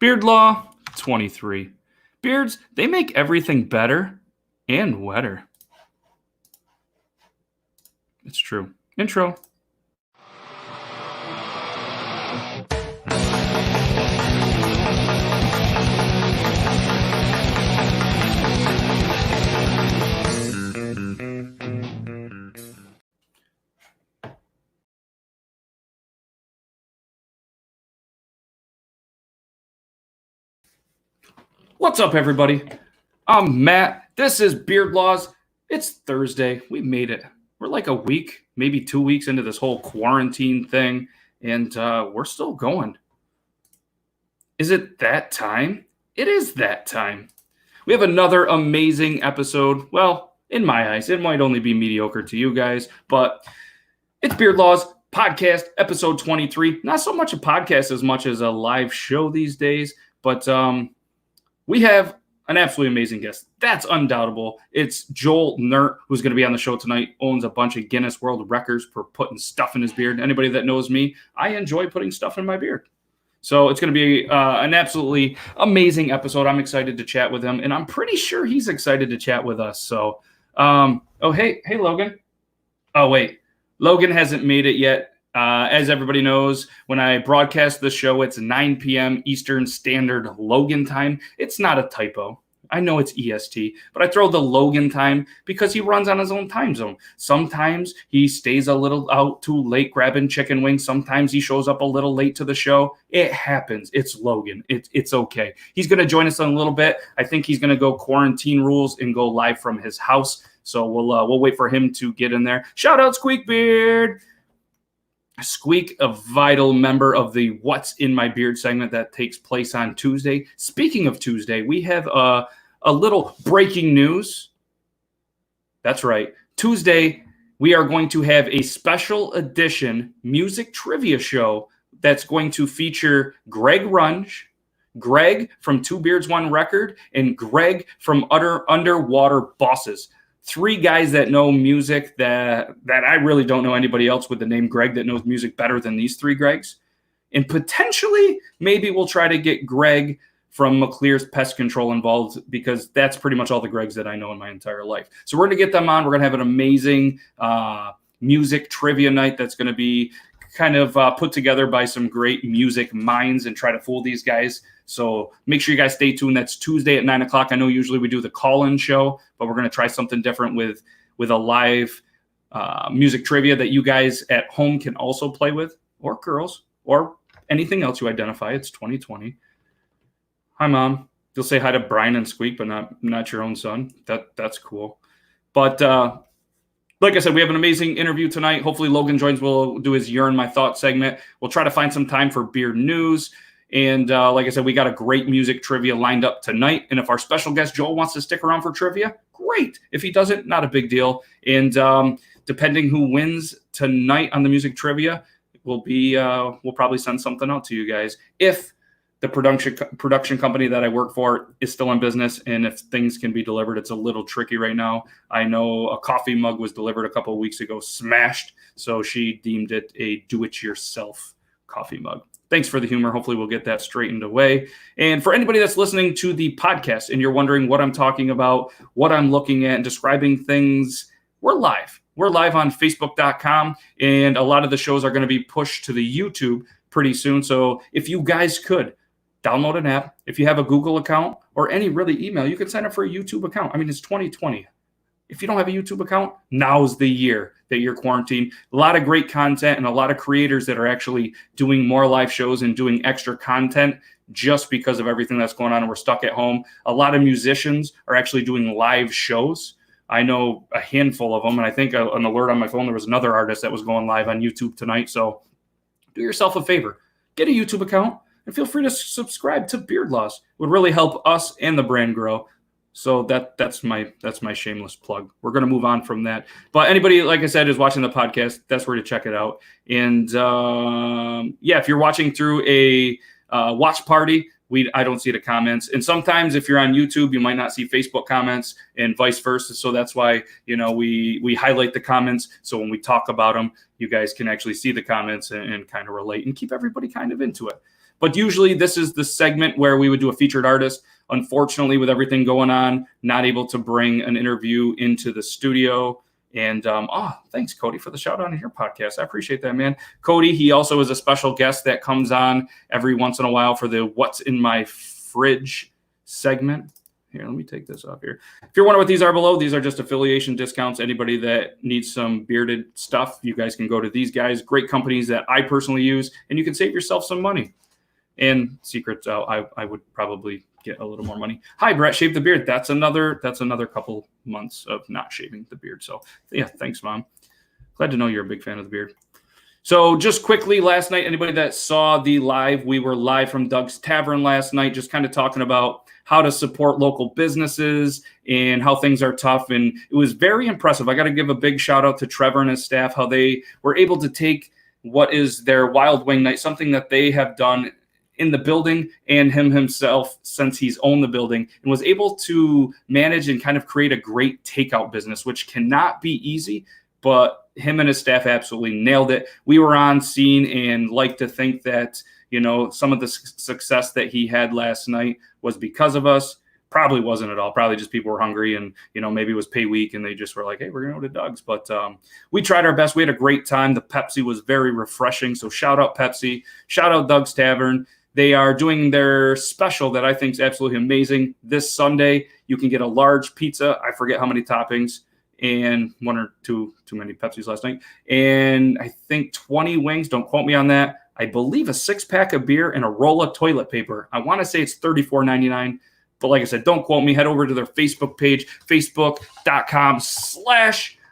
Beard Law 23. Beards, they make everything better and wetter. It's true. Intro. What's up, everybody? I'm Matt. This is Beard Laws. It's Thursday. We made it. We're like a week, maybe 2 weeks into this whole quarantine thing, and we're still going. Is it that time? It is that time. We have another amazing episode. Well, in my eyes, it might only be mediocre to you guys, but it's Beard Laws Podcast, episode 23. Not so much a podcast as much as a live show these days, but we have an absolutely amazing guest. That's undoubtable. It's Joel Nert, who's going to be on the show tonight, owns a bunch of Guinness World Records for putting stuff in his beard. Anybody that knows me, I enjoy putting stuff in my beard. So it's going to be an absolutely amazing episode. I'm excited to chat with him, and I'm pretty sure he's excited to chat with us. So, hey, Logan. Oh, wait. Logan hasn't made it yet. As everybody knows, when I broadcast the show, it's 9 p.m. Eastern Standard Logan time. It's not a typo. I know it's EST, but I throw the Logan time because he runs on his own time zone. Sometimes he stays a little out too late grabbing chicken wings. Sometimes he shows up a little late to the show. It happens. It's Logan. It's okay. He's going to join us in a little bit. I think he's going to go quarantine rules and go live from his house. So we'll wait for him to get in there. Shout out Squeakbeard. Squeak, a vital member of the What's in My Beard segment that takes place on Tuesday. Speaking of Tuesday, we have a little breaking news. That's right. Tuesday, we are going to have a special edition music trivia show that's going to feature Greg Runge, Greg from Two Beards, One Record, and Greg from Underwater Bosses. Three guys that know music that I really don't know anybody else with the name Greg that knows music better than these three Gregs. And potentially, maybe we'll try to get Greg from McClear's Pest Control involved because that's pretty much all the Gregs that I know in my entire life. So we're going to get them on. We're going to have an amazing music trivia night that's going to be kind of put together by some great music minds and try to fool these guys. So make sure you guys stay tuned. That's Tuesday at 9 o'clock. I know usually we do the call-in show, but we're going to try something different with a live music trivia that you guys at home can also play with, or girls, or anything else you identify. It's 2020. Hi, Mom. You'll say hi to Brian and Squeak, but not your own son. That's cool. But like I said, we have an amazing interview tonight. Hopefully Logan joins. We'll do his Urine My Thought segment. We'll try to find some time for beard news. And like I said, we got a great music trivia lined up tonight. And if our special guest Joel wants to stick around for trivia, great. If he doesn't, not a big deal. And depending who wins tonight on the music trivia, we'll probably send something out to you guys. If the production company that I work for is still in business, and if things can be delivered, it's a little tricky right now. I know a coffee mug was delivered a couple of weeks ago, smashed. So she deemed it a do-it-yourself coffee mug. Thanks for the humor. Hopefully we'll get that straightened away. And for anybody that's listening to the podcast and you're wondering what I'm talking about, what I'm looking at and describing things, we're live. We're live on Facebook.com, and a lot of the shows are going to be pushed to the YouTube pretty soon. So if you guys could download an app, if you have a Google account or any really email, you can sign up for a YouTube account. I mean, it's 2020. If you don't have a YouTube account, now's the year that you're quarantined. A lot of great content and a lot of creators that are actually doing more live shows and doing extra content just because of everything that's going on and we're stuck at home. A lot of musicians are actually doing live shows. I know a handful of them, and I think an alert on my phone, there was another artist that was going live on YouTube tonight. So do yourself a favor. Get a YouTube account and feel free to subscribe to Beard Laws. It would really help us and the brand grow. So that's my shameless plug. We're going to move on from that. But anybody, like I said, is watching the podcast, that's where to check it out. And if you're watching through a watch party, I don't see the comments. And sometimes if you're on YouTube, you might not see Facebook comments and vice versa. So that's why, we highlight the comments. So when we talk about them, you guys can actually see the comments and kind of relate and keep everybody kind of into it. But usually this is the segment where we would do a featured artist. Unfortunately, with everything going on, not able to bring an interview into the studio. And thanks, Cody, for the shout out on your podcast. I appreciate that, man. Cody, he also is a special guest that comes on every once in a while for the What's in My Fridge segment. Here, let me take this off here. If you're wondering what these are below, these are just affiliation discounts. Anybody that needs some bearded stuff, you guys can go to these guys. Great companies that I personally use, and you can save yourself some money. And secrets, I would probably get a little more money. Hi, Brett, shave the beard. That's another couple months of not shaving the beard. So yeah, thanks, Mom. Glad to know you're a big fan of the beard. So just quickly, last night, anybody that saw the live, we were live from Doug's Tavern last night, just kind of talking about how to support local businesses and how things are tough. And it was very impressive. I got to give a big shout out to Trevor and his staff, how they were able to take what is their Wild Wing Night, something that they have done in the building and him himself since he's owned the building, and was able to manage and kind of create a great takeout business, which cannot be easy, but him and his staff absolutely nailed it. We were on scene and like to think that, you know, some of the success that he had last night was because of us. Probably wasn't at all. Probably just people were hungry and, you know, maybe it was pay week and they just were like, hey, we're going to go to Doug's. But we tried our best. We had a great time. The Pepsi was very refreshing. So shout out Pepsi. Shout out Doug's Tavern. They are doing their special that I think is absolutely amazing. This Sunday, you can get a large pizza. I forget how many toppings, and one or two too many Pepsis last night. And I think 20 wings. Don't quote me on that. I believe a 6-pack of beer and a roll of toilet paper. I want to say it's $34.99. But like I said, don't quote me. Head over to their Facebook page, facebook.com/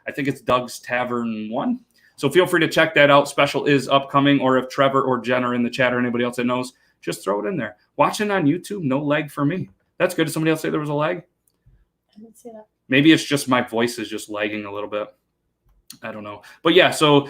I think it's Doug's Tavern 1. So feel free to check that out. Special is upcoming. Or if Trevor or Jen are in the chat or anybody else that knows, just throw it in there. Watching on YouTube, no lag for me. That's good. Did somebody else say there was a lag? I didn't see that. Maybe it's just my voice is just lagging a little bit. I don't know. But yeah, so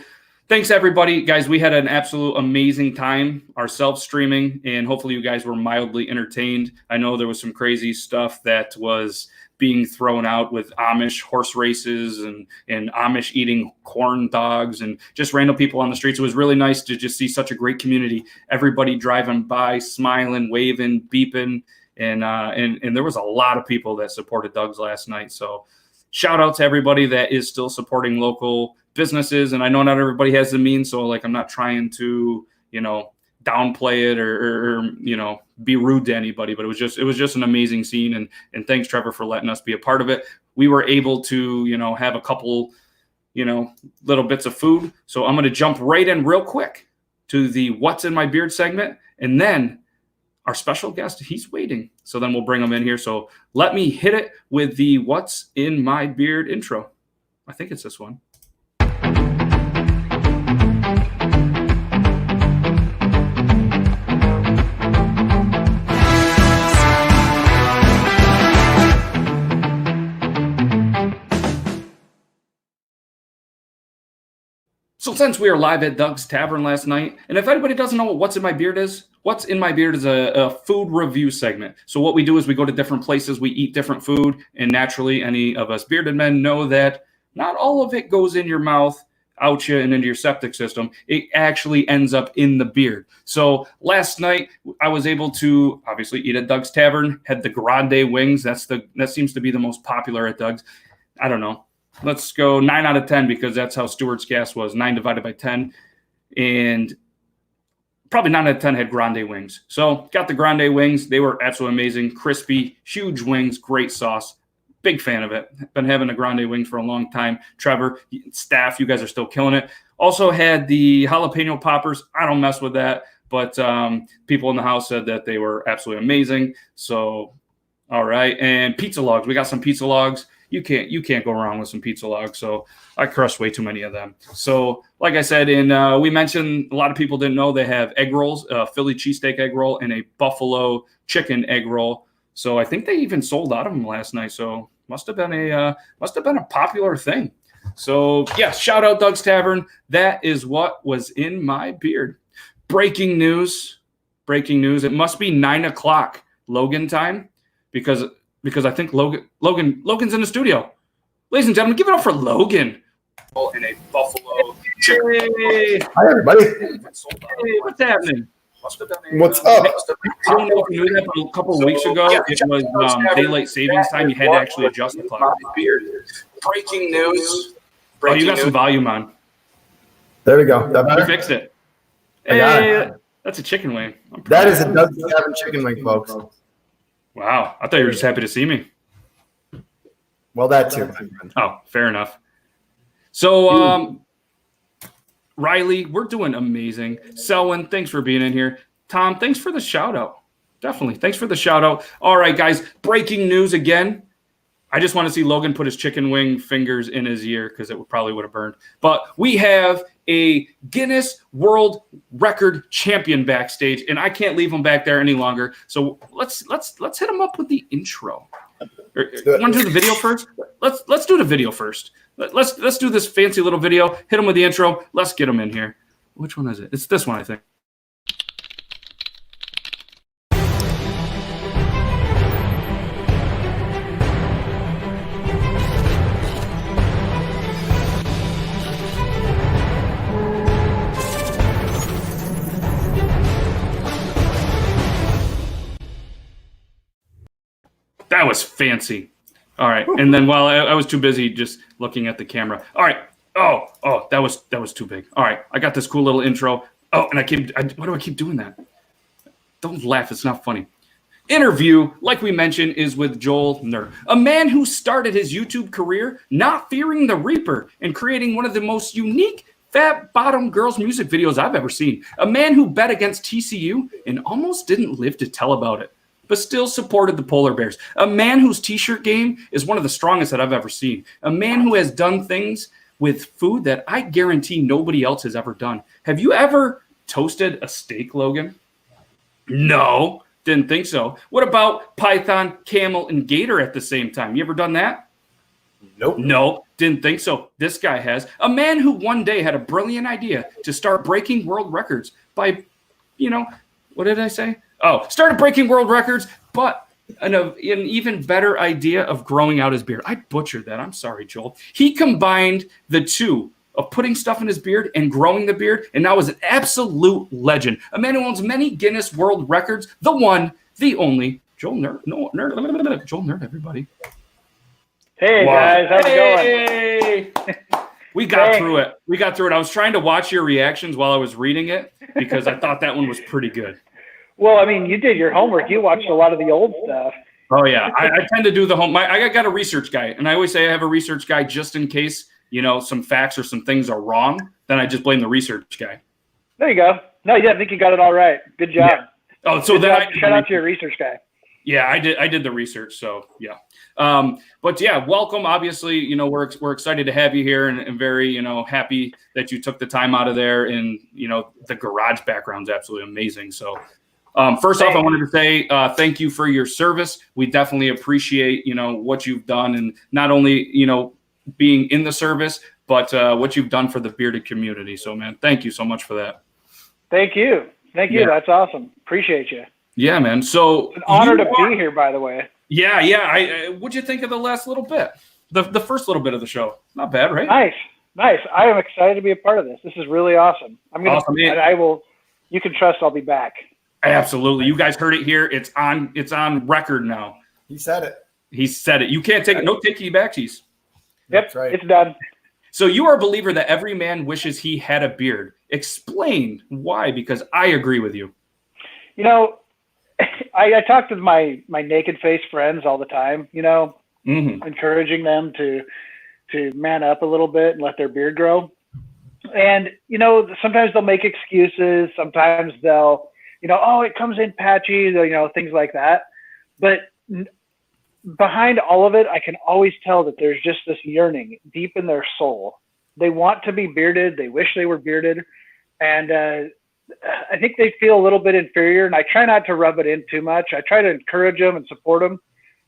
thanks, everybody. Guys, we had an absolute amazing time ourselves streaming, and hopefully you guys were mildly entertained. I know there was some crazy stuff that was being thrown out with Amish horse races and Amish eating corn dogs and just random people on the streets. It was really nice to just see such a great community. Everybody driving by, smiling, waving, beeping. And there was a lot of people that supported Doug's last night. So shout out to everybody that is still supporting local businesses. And I know not everybody has the means, so like I'm not trying to, you know, downplay it or you know, be rude to anybody, but it was just an amazing scene. And thanks, Trevor, for letting us be a part of it. We were able to, you know, have a couple, you know, little bits of food. So I'm going to jump right in real quick to the What's in My Beard segment, and then our special guest, he's waiting. So then we'll bring him in here. So let me hit it with the What's in My Beard intro. I think it's this one. So since we were live at Doug's Tavern last night, and if anybody doesn't know what What's in My Beard is, What's in My Beard is a food review segment. So what we do is we go to different places, we eat different food, and naturally any of us bearded men know that not all of it goes in your mouth, out you, and into your septic system. It actually ends up in the beard. So last night I was able to obviously eat at Doug's Tavern, had the grande wings. That seems to be the most popular at Doug's. I don't know. Let's go 9 out of 10 because that's how Stewart's gas was, 9 divided by 10. And probably 9 out of 10 had grande wings. So got the grande wings. They were absolutely amazing. Crispy, huge wings, great sauce. Big fan of it. Been having a grande wing for a long time. Trevor, staff, you guys are still killing it. Also had the jalapeno poppers. I don't mess with that, but people in the house said that they were absolutely amazing. So, all right. And pizza logs. We got some pizza logs. You can't go wrong with some pizza logs. So I crushed way too many of them. So like I said, and we mentioned a lot of people didn't know they have egg rolls, a Philly cheesesteak egg roll and a buffalo chicken egg roll. So I think they even sold out of them last night. So must have been a popular thing. So yeah, shout out Doug's Tavern. That is what was in my beard. Breaking news. It must be 9 o'clock Logan time because I think Logan's in the studio. Ladies and gentlemen, give it up for Logan. In a buffalo chicken. Hi, everybody. Hey, what's happening? What's up? I don't know if you knew that, but a couple of weeks ago, it was daylight savings time. You had to actually adjust the clock. Breaking news. Oh, you got some volume on. There we go. That You better? fixed it. I got Hey, it. that's a chicken wing. I'm proud. That is a Doug Gavin chicken wing, folks. Wow. I thought you were just happy to see me. Well, that too, my friend. Oh, fair enough. So, Riley, we're doing amazing. Selwyn, thanks for being in here. Tom, thanks for the shout out. Definitely. Thanks for the shout out. All right, guys. Breaking news again. I just want to see Logan put his chicken wing fingers in his ear because it probably would have burned. But we have a Guinness World Record champion backstage, and I can't leave him back there any longer. So let's hit him up with the intro. Want to do the video first? Let's do the video first. Let's do this fancy little video. Hit him with the intro. Let's get him in here. Which one is it? It's this one, I think. That was fancy. All right. And then while I was too busy just looking at the camera. All right. Oh, that was too big. All right. I got this cool little intro. Oh, and why do I keep doing that? Don't laugh. It's not funny. Interview, like we mentioned, is with Joel Nert, a man who started his YouTube career not fearing the Reaper and creating one of the most unique fat bottom girls music videos I've ever seen. A man who bet against TCU and almost didn't live to tell about it, but still supported the Polar Bears. A man whose t-shirt game is one of the strongest that I've ever seen. A man who has done things with food that I guarantee nobody else has ever done. Have you ever toasted a steak, Logan? No, didn't think so. What about python, camel, and gator at the same time? You ever done that? Nope. No, didn't think so. This guy has. A man who one day had a brilliant idea to start breaking world records by, what did I say? Oh, started breaking world records, but an even better idea of growing out his beard. I butchered that. I'm sorry, Joel. He combined the two of putting stuff in his beard and growing the beard, and now is an absolute legend. A man who owns many Guinness World Records, the one, the only, Joel Nert. No, Nert. Joel Nert, everybody. Hey, guys. How's it going? We got through it. I was trying to watch your reactions while I was reading it because I thought that one was pretty good. Well, I mean, you did your homework. You watched a lot of the old stuff. Oh, yeah. I tend to do the I got a research guy, and I always say I have a research guy just in case, some facts or some things are wrong. Then I just blame the research guy. There you go. No, yeah, I think you got it all right. Good job. Yeah. Oh, so then shout out to your research guy. Yeah, I did the research. So, yeah. But, yeah, welcome. Obviously, we're excited to have you here and very, happy that you took the time out of there. And, the garage background's absolutely amazing. So, first off, I wanted to say thank you for your service. We definitely appreciate, what you've done, and not only, being in the service, but what you've done for the bearded community. So, man, thank you so much for that. Thank you. Yeah. That's awesome. Appreciate you. Yeah, man. So it's an honor to be here, by the way. Yeah. What'd you think of the last little bit? The first little bit of the show? Not bad, right? Nice. I am excited to be a part of this. This is really awesome. You can trust I'll be back. Absolutely. You guys heard it here. It's on record now. He said it. You can't take it. No takey backsies. Yep. That's right. It's done. So you are a believer that every man wishes he had a beard. Explain why, because I agree with you. I talk to my naked face friends all the time, encouraging them to man up a little bit and let their beard grow. And, sometimes they'll make excuses. Sometimes they'll, it comes in patchy, things like that. But behind all of it, I can always tell that there's just this yearning deep in their soul. They want to be bearded. They wish they were bearded. And I think they feel a little bit inferior. And I try not to rub it in too much. I try to encourage them and support them.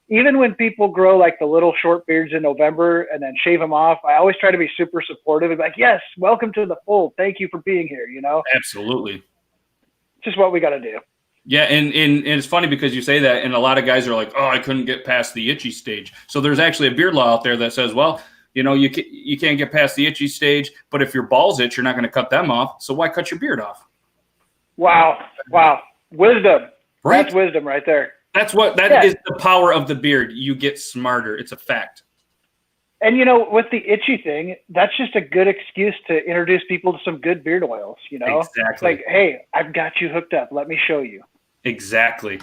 Even when people grow like the little short beards in November and then shave them off, I always try to be super supportive and like, yes, welcome to the fold. Thank you for being here. Absolutely. Just what we got to do. Yeah, and it's funny because you say that, and a lot of guys are like, "Oh, I couldn't get past the itchy stage." So there's actually a beard law out there that says, "Well, you can't get past the itchy stage, but if your balls itch, you're not going to cut them off. So why cut your beard off?" Wow. Wisdom. Right? That's wisdom right there. That is the power of the beard. You get smarter. It's a fact. And, with the itchy thing, that's just a good excuse to introduce people to some good beard oils, Exactly. It's like, hey, I've got you hooked up. Let me show you. Exactly.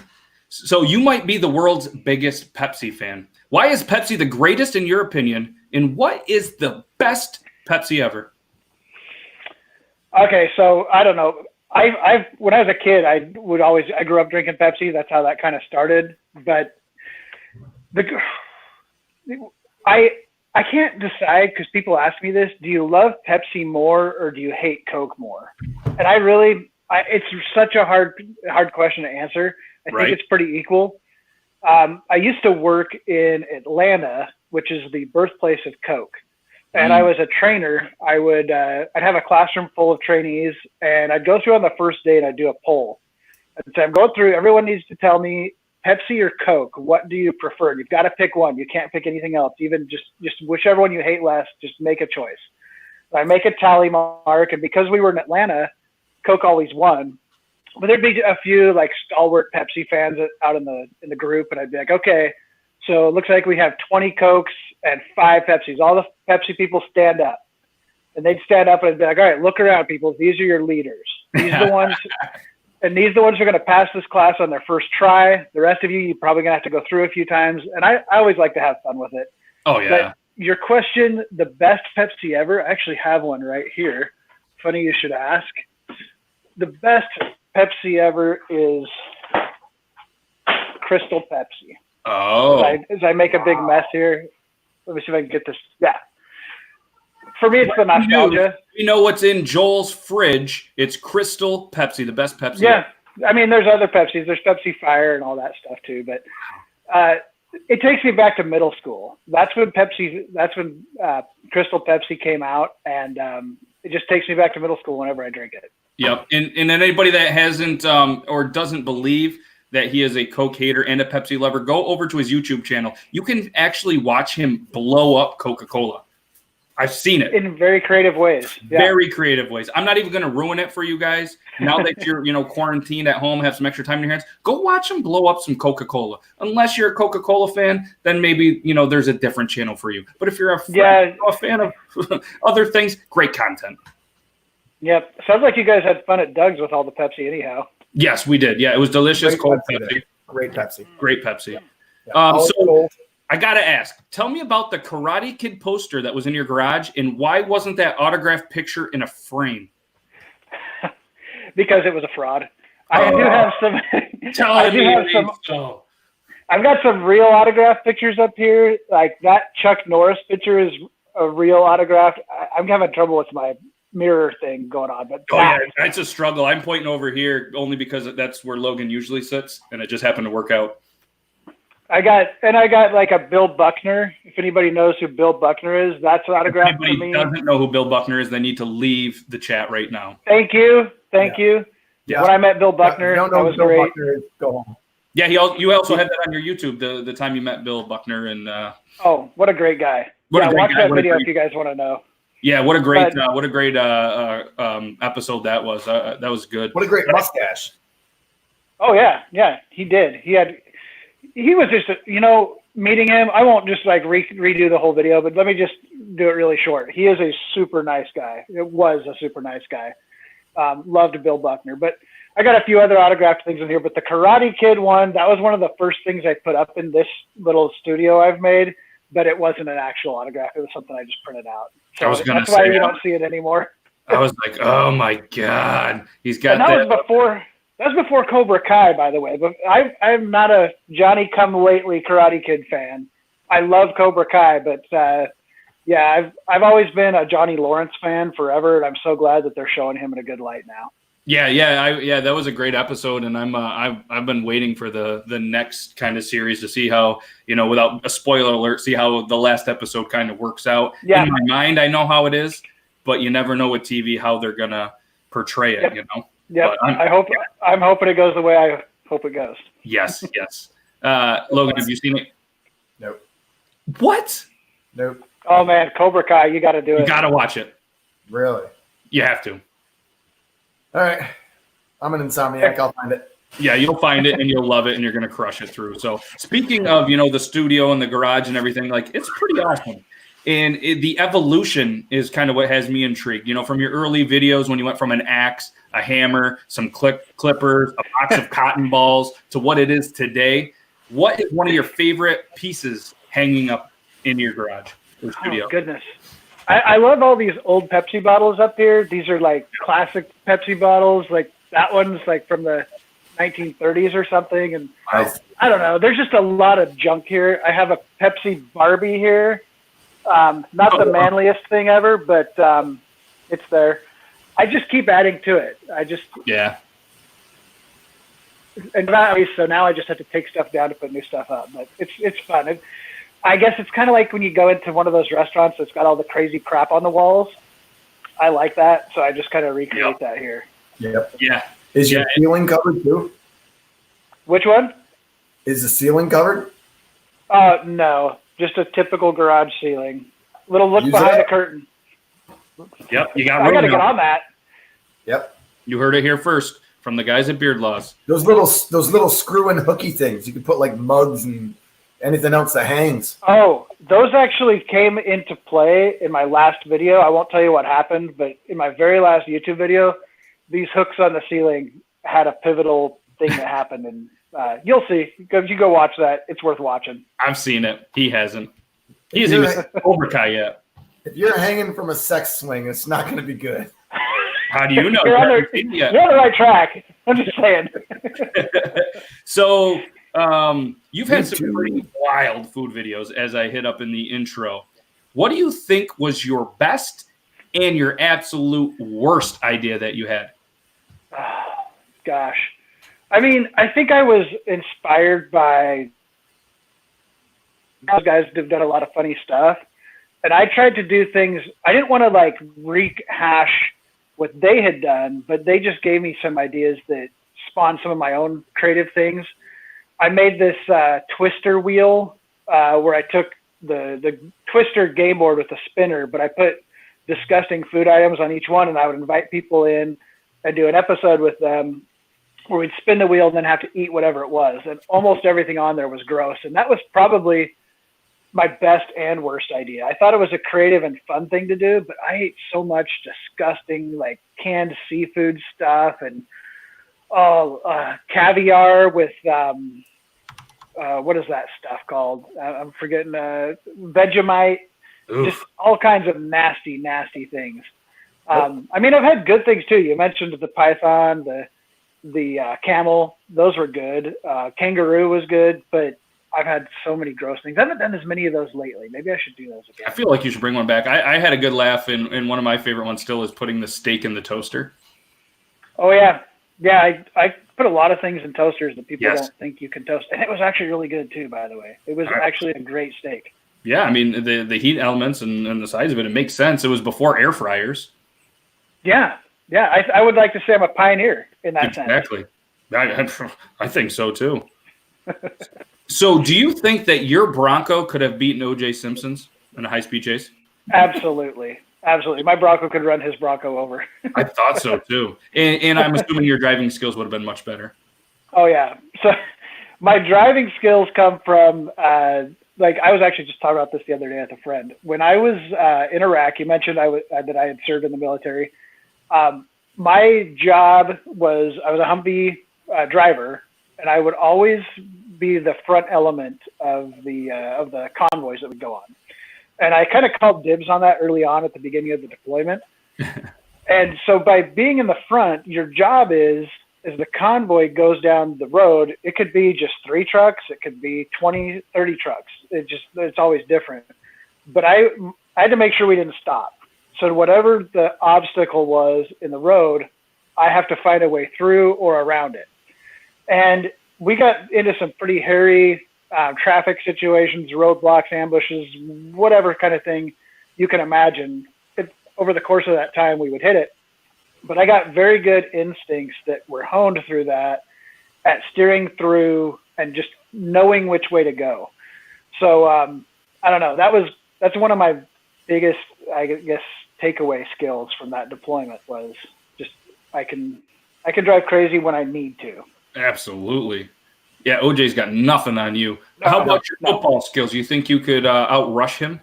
So you might be the world's biggest Pepsi fan. Why is Pepsi the greatest in your opinion? And what is the best Pepsi ever? Okay, so I don't know. When I was a kid, I grew up drinking Pepsi. That's how that kind of started. But I can't decide because people ask me this. Do you love Pepsi more or do you hate Coke more? And it's such a hard question to answer. I think it's pretty equal. I used to work in Atlanta, which is the birthplace of Coke. And I was a trainer. I'd have a classroom full of trainees, and I'd go through on the first day and I'd do a poll. And so I'm going through, everyone needs to tell me Pepsi or Coke, what do you prefer? You've got to pick one. You can't pick anything else. Even just whichever one you hate less, just make a choice. So I make a tally mark, and because we were in Atlanta, Coke always won. But there'd be a few like stalwart Pepsi fans out in the group, and I'd be like, okay, so it looks like we have 20 Cokes and 5 Pepsis. All the Pepsi people stand up. And they'd stand up and I'd be like, all right, look around, people. These are your leaders. These are the ones, and these are the ones who are going to pass this class on their first try. The rest of you're probably going to have to go through a few times. And I always like to have fun with it. Oh, yeah. But your question, the best Pepsi ever, I actually have one right here. Funny you should ask. The best Pepsi ever is Crystal Pepsi. Oh. As I make a big mess here. Let me see if I can get this. Yeah. For me, it's the nostalgia. You know what's in Joel's fridge? It's Crystal Pepsi, the best Pepsi. Yeah. I mean, there's other Pepsis. There's Pepsi Fire and all that stuff too. But it takes me back to middle school. That's when Crystal Pepsi came out. And it just takes me back to middle school whenever I drink it. Yep. And anybody that hasn't or doesn't believe that he is a Coke hater and a Pepsi lover, go over to his YouTube channel. You can actually watch him blow up Coca-Cola. I've seen it. In very creative ways. Yeah. Very creative ways. I'm not even going to ruin it for you guys. Now that you're, quarantined at home, have some extra time in your hands, go watch him blow up some Coca-Cola. Unless you're a Coca-Cola fan, then maybe, there's a different channel for you. But if you're a fan of other things, great content. Yep. Sounds like you guys had fun at Doug's with all the Pepsi anyhow. Yes, we did. Yeah, it was delicious. Cold Pepsi. Great Pepsi. Great Pepsi. Yeah. So I got to ask, tell me about the Karate Kid poster that was in your garage, and why wasn't that autographed picture in a frame? Because it was a fraud. I do have some. I've got some real autographed pictures up here. Like that Chuck Norris picture is a real autograph. I'm having trouble with my mirror thing going on, but that's a struggle. I'm pointing over here only because that's where Logan usually sits, and it just happened to work out. I got like a Bill Buckner. If anybody knows who Bill Buckner is, that's an autograph for me. If anybody doesn't know who Bill Buckner is, they need to leave the chat right now. Thank you. Yeah. When I met Bill Buckner, that was Bill great. Buckner, go home. Yeah, you also had that on your YouTube the time you met Bill Buckner, and oh, what a great guy! Watch that video if you guys want to know. Yeah, what a great episode that was. That was good. What a great mustache. Oh yeah, he did. He was just meeting him. I won't just like redo the whole video, but let me just do it really short. He is a super nice guy. It was a super nice guy. Loved Bill Buckner, but I got a few other autographed things in here. But the Karate Kid one, that was one of the first things I put up in this little studio I've made. But it wasn't an actual autograph. It was something I just printed out. So that's why you don't see it anymore. I was like, oh my God. He's got that. That was before Cobra Kai, by the way. But I'm not a Johnny Come Lately Karate Kid fan. I love Cobra Kai, but I've always been a Johnny Lawrence fan forever, and I'm so glad that they're showing him in a good light now. Yeah, that was a great episode, and I've been waiting for the next kind of series to see how, without a spoiler alert, see how the last episode kind of works out. Yeah. In my mind, I know how it is, but you never know with TV how they're gonna portray it. Yeah, I'm hoping it goes the way I hope it goes. Yes. Logan, have you seen it? Nope. What? Nope. Oh man, Cobra Kai, you got to do it. You got to watch it. Really? You have to. All right. I'm an insomniac. I'll find it. Yeah, you'll find it and you'll love it and you're going to crush it through. So speaking of, the studio and the garage and everything, like it's pretty awesome. And the evolution is kind of what has me intrigued. From your early videos when you went from an axe, a hammer, some clippers, a box of cotton balls to what it is today. What is one of your favorite pieces hanging up in your garage or studio? Oh, goodness. I love all these old Pepsi bottles up here. These are like classic Pepsi bottles. Like that one's like from the 1930s or something. And I don't know. There's just a lot of junk here. I have a Pepsi Barbie here. Not the manliest thing ever, but it's there. I just keep adding to it. Yeah. And so now I just have to take stuff down to put new stuff up. But it's fun. I guess it's kind of like when you go into one of those restaurants that's got all the crazy crap on the walls. I like that, so I just kind of recreate that here. Yep. Yeah. Is your ceiling covered too? Which one? Is the ceiling covered? No. Just a typical garage ceiling. Little look Use behind that. the curtain. Yep. You got I room got to get now. on that. Yep. You heard it here first from the guys at Beard Laws. Those little screw and hooky things. You can put like mugs and anything else that hangs. Oh, those actually came into play in my last video. I won't tell you what happened, but in my very last YouTube video, these hooks on the ceiling had a pivotal thing that happened, and you'll see. If you go watch that, it's worth watching. I've seen it. He hasn't. He hasn't even over Kai yet. If you're hanging from a sex swing, it's not going to be good. How do you know? You're on the right track. I'm just saying. So you've had some pretty wild food videos, as I hit up in the intro. What do you think was your best and your absolute worst idea that you had? Gosh. I mean, I think I was inspired by those guys that have done a lot of funny stuff. And I tried to do things, I didn't want to like rehash what they had done, but they just gave me some ideas that spawned some of my own creative things. I made this twister wheel where I took the twister game board with a spinner, but I put disgusting food items on each one, and I would invite people in and do an episode with them where we'd spin the wheel and then have to eat whatever it was. And almost everything on there was gross. And that was probably my best and worst idea. I thought it was a creative and fun thing to do, but I ate so much disgusting, like canned seafood stuff and caviar with, what is that stuff called? I'm forgetting, Vegemite. Oof. Just all kinds of nasty, nasty things. I mean, I've had good things too. You mentioned the python, the camel. Those were good. Kangaroo was good, but I've had so many gross things. I haven't done as many of those lately. Maybe I should do those again. I feel like you should bring one back. I had a good laugh, and one of my favorite ones still is putting the steak in the toaster. Oh, yeah. Yeah, I put a lot of things in toasters that people Yes. don't think you can toast. And it was actually really good too, by the way. It was actually a great steak. Yeah, I mean, the heat elements and the size of it makes sense. It was before air fryers. Yeah. Yeah, I would like to say I'm a pioneer in that sense. Exactly. I think so, too. So do you think that your Bronco could have beaten O.J. Simpson's in a high-speed chase? Absolutely. Absolutely. My Bronco could run his Bronco over. I thought so, too. And I'm assuming your driving skills would have been much better. Oh, yeah. So my driving skills come from, like I was actually just talking about this the other day with a friend. When I was in Iraq, you mentioned that I had served in the military. My job was I was a Humvee driver, and I would always be the front element of the convoys that would go on. And I kind of called dibs on that early on at the beginning of the deployment. And so by being in the front, your job is, as the convoy goes down the road, it could be just 3 trucks. It could be 20, 30 trucks. It's always different. But I had to make sure we didn't stop. So whatever the obstacle was in the road, I have to find a way through or around it. And we got into some pretty hairy traffic situations, roadblocks, ambushes, whatever kind of thing you can imagine. Over the course of that time, we would hit it. But I got very good instincts that were honed through that at steering through and just knowing which way to go. So I don't know. That's one of my biggest, I guess, takeaway skills from that deployment was just I can I can drive crazy when I need to. Absolutely. Yeah, OJ's got nothing on you. How about your football skills? You think you could outrush him?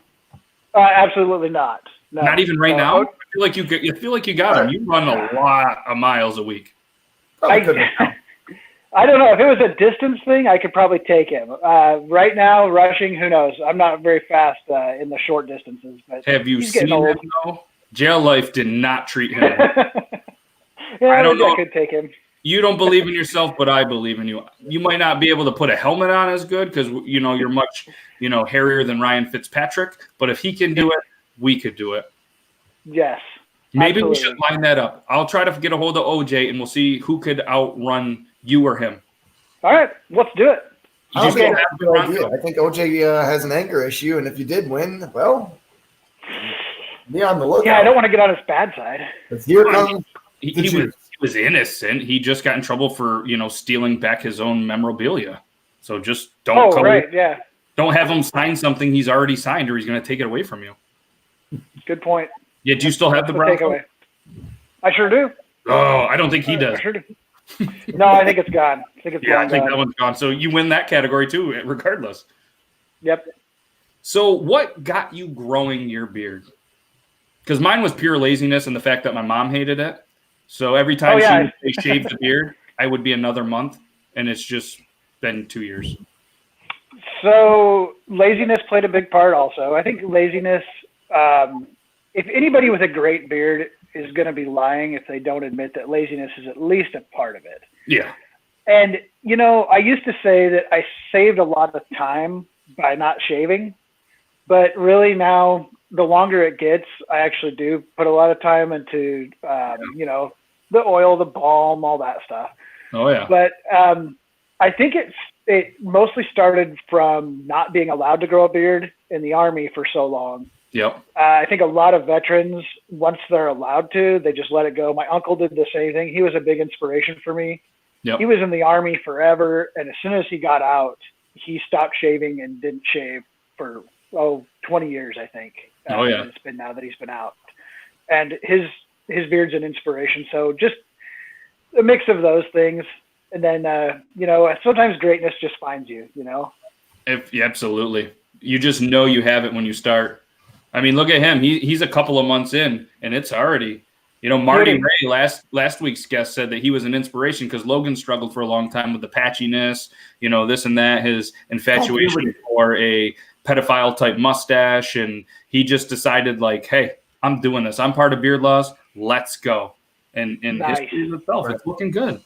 Absolutely not. No. Not even right now. I feel like you got him. You run a lot of miles a week. I don't know if it was a distance thing. I could probably take him. Right now, rushing, who knows? I'm not very fast in the short distances. But have you seen him though? Jail life did not treat him. Yeah, I don't know. I could take him. You don't believe in yourself, but I believe in you. You might not be able to put a helmet on as good because you're much hairier than Ryan Fitzpatrick. But if he can do it, we could do it. Yes. Maybe absolutely. we should line that up. I'll try to get a hold of OJ, and we'll see who could outrun you or him. All right, let's do it. I think OJ has an anger issue, and if you did win, well, be on the lookout. Yeah, I don't want to get on his bad side. Here comes he was innocent. He just got in trouble for stealing back his own memorabilia. So just don't. Don't have him sign something he's already signed, or he's going to take it away from you. Good point. Yeah, do you still have the Bronco? I sure do. Oh, I don't think he does. I sure do. No, I think it's gone. I think that one's gone. So you win that category too, regardless. Yep. So what got you growing your beard? Because mine was pure laziness and the fact that my mom hated it. So every time she shaved the beard, I would be another month, and it's just been 2 years. So laziness played a big part also. I think laziness, if anybody with a great beard is going to be lying if they don't admit that laziness is at least a part of it. Yeah. And, I used to say that I saved a lot of time by not shaving, but really now the longer it gets, I actually do put a lot of time into, the oil, the balm, all that stuff. Oh, yeah. But I think it mostly started from not being allowed to grow a beard in the Army for so long. Yep. I think a lot of veterans, once they're allowed to, they just let it go. My uncle did the same thing. He was a big inspiration for me. Yep. He was in the Army forever, and as soon as he got out, he stopped shaving and didn't shave for 20 years, I think. It's been now that he's been out, and his beard's an inspiration. So just a mix of those things, and then sometimes greatness just finds you. Absolutely. You just know you have it when you start. I mean, look at him. He's a couple of months in, and it's already, Marty Ray, last week's guest, said that he was an inspiration because Logan struggled for a long time with the patchiness, this and that, his infatuation for a pedophile type mustache. And he just decided hey, I'm doing this. I'm part of Beard Laws. Let's go. And nice. History itself, it's looking good.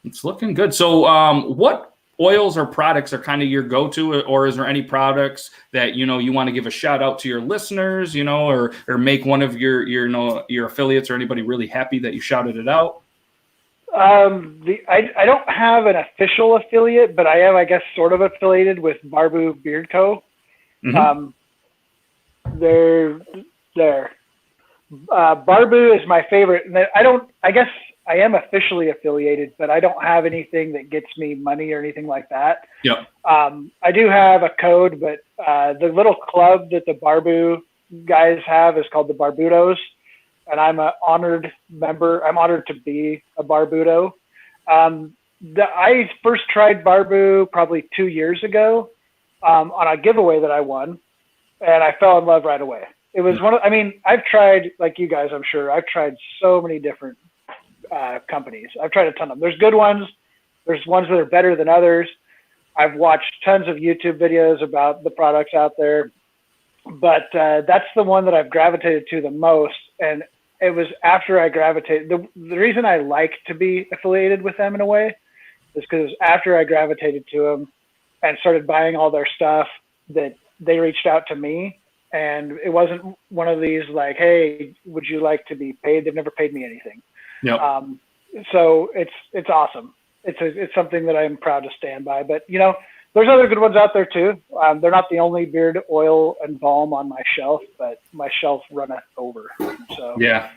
It's looking good. So what oils or products are kind of your go-to, or is there any products that you want to give a shout out to your listeners, or make one of your affiliates or anybody really happy that you shouted it out? I don't have an official affiliate, but I am, I guess, sort of affiliated with Barbu Beard Co. Mm-hmm. Barbu is my favorite. I guess I am officially affiliated, but I don't have anything that gets me money or anything like that. Yep. I do have a code, but the little club that the Barbu guys have is called the Barbudos, and I'm an honored member. I'm honored to be a Barbudo. I first tried Barbu probably 2 years ago on a giveaway that I won, and I fell in love right away. It was I've tried, like you guys, I'm sure, I've tried so many different companies. I've tried a ton of them. There's good ones. There's ones that are better than others. I've watched tons of YouTube videos about the products out there, but that's the one that I've gravitated to the most. And it was after I gravitated. The reason I like to be affiliated with them in a way is because after I gravitated to them and started buying all their stuff, that they reached out to me. And it wasn't one of these like, hey, would you like to be paid? They've never paid me anything. Yep. So it's awesome. It's something that I'm proud to stand by. But there's other good ones out there too. They're not the only beard oil and balm on my shelf, but my shelf runneth over. So yeah,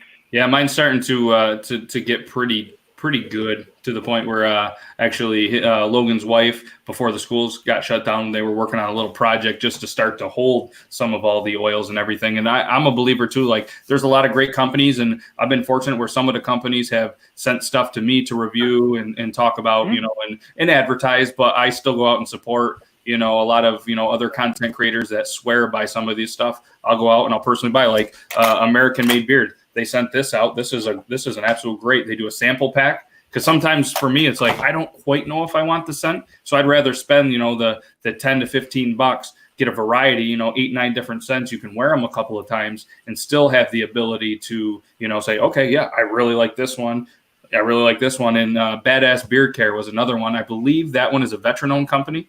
mine's starting to get pretty pretty good, to the point where actually Logan's wife, before the schools got shut down, they were working on a little project just to start to hold some of all the oils and everything. And I'm a believer too. Like, there's a lot of great companies, and I've been fortunate where some of the companies have sent stuff to me to review and talk about, and advertise, but I still go out and support, a lot of, other content creators that swear by some of these stuff. I'll go out and I'll personally buy, like American Made Beard. They sent this out. This is an absolute great. They do a sample pack, because sometimes for me it's like I don't quite know if I want the scent, so I'd rather spend the $10 to $15, get a variety, 8-9 different scents. You can wear them a couple of times and still have the ability to say, okay, yeah, I really like this one. I really like this one. And Badass Beard Care was another one. I believe that one is a veteran-owned company.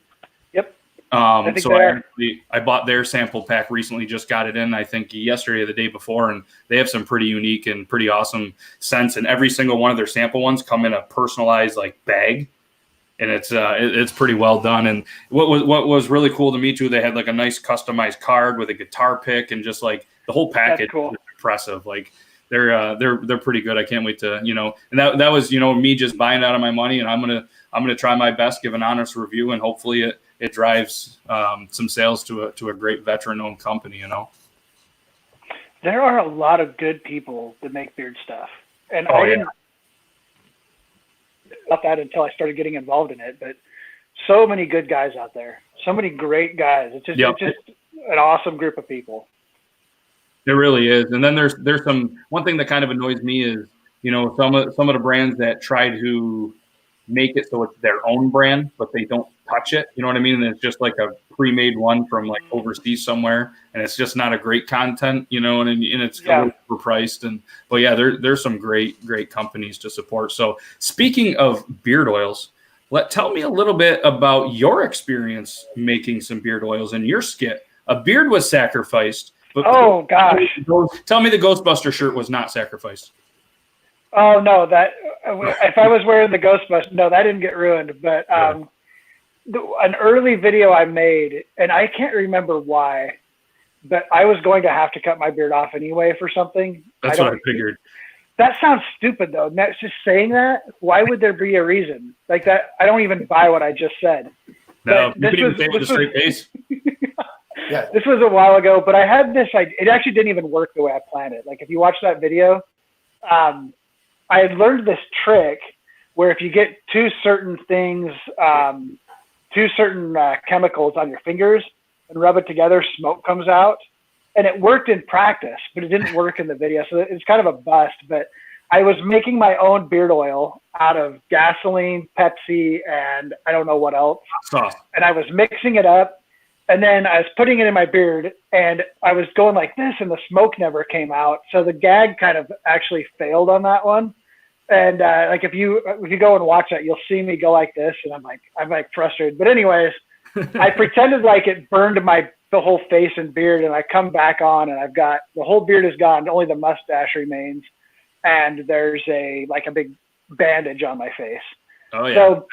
Yep. I bought their sample pack recently, just got it in, I think yesterday or the day before, and they have some pretty unique and pretty awesome scents, and every single one of their sample ones come in a personalized bag, and it's pretty well done. And what was really cool to me too, they had like a nice customized card with a guitar pick, and just like the whole package was impressive. Like they're pretty good. I can't wait to, and that was, me just buying out of my money, and I'm gonna try my best, give an honest review, and hopefully it drives some sales to a great veteran-owned company. There are a lot of good people that make beard stuff, and I didn't know about that until I started getting involved in it. But so many good guys out there, so many great guys. It's just an awesome group of people. It really is. And then there's one thing that kind of annoys me is, some of the brands that try to make it so it's their own brand, but they don't touch it. You know what I mean? And it's just like a pre-made one from overseas somewhere, and it's just not a great content, and it's overpriced. But yeah, there's some great companies to support. So speaking of beard oils, tell me a little bit about your experience making some beard oils in your skit. A beard was sacrificed, but oh gosh, tell me the Ghostbuster shirt was not sacrificed. Oh no, that if I was wearing the Ghostbusters, no, that didn't get ruined. But an early video I made, and I can't remember why, but I was going to have to cut my beard off anyway for something. That's what I figured. That sounds stupid though. That's just saying that. Why would there be a reason like that? I don't even buy what I just said. No, you could even say it with a straight face. Yeah. This was a while ago, but I had this idea. It actually didn't even work the way I planned it. Like if you watch that video, I had learned this trick where if you get two certain things, chemicals on your fingers and rub it together, smoke comes out. And it worked in practice, but it didn't work in the video. So it's kind of a bust. But I was making my own beard oil out of gasoline, Pepsi, and I don't know what else. Sauce. And I was mixing it up. And then I was putting it in my beard, and I was going like this, and the smoke never came out. So the gag kind of actually failed on that one. And if you go and watch that, you'll see me go like this, and I'm like frustrated. But anyways, I pretended like it burned the whole face and beard, and I come back on, and I've got the whole beard is gone, only the mustache remains, and there's a big bandage on my face. Oh yeah. So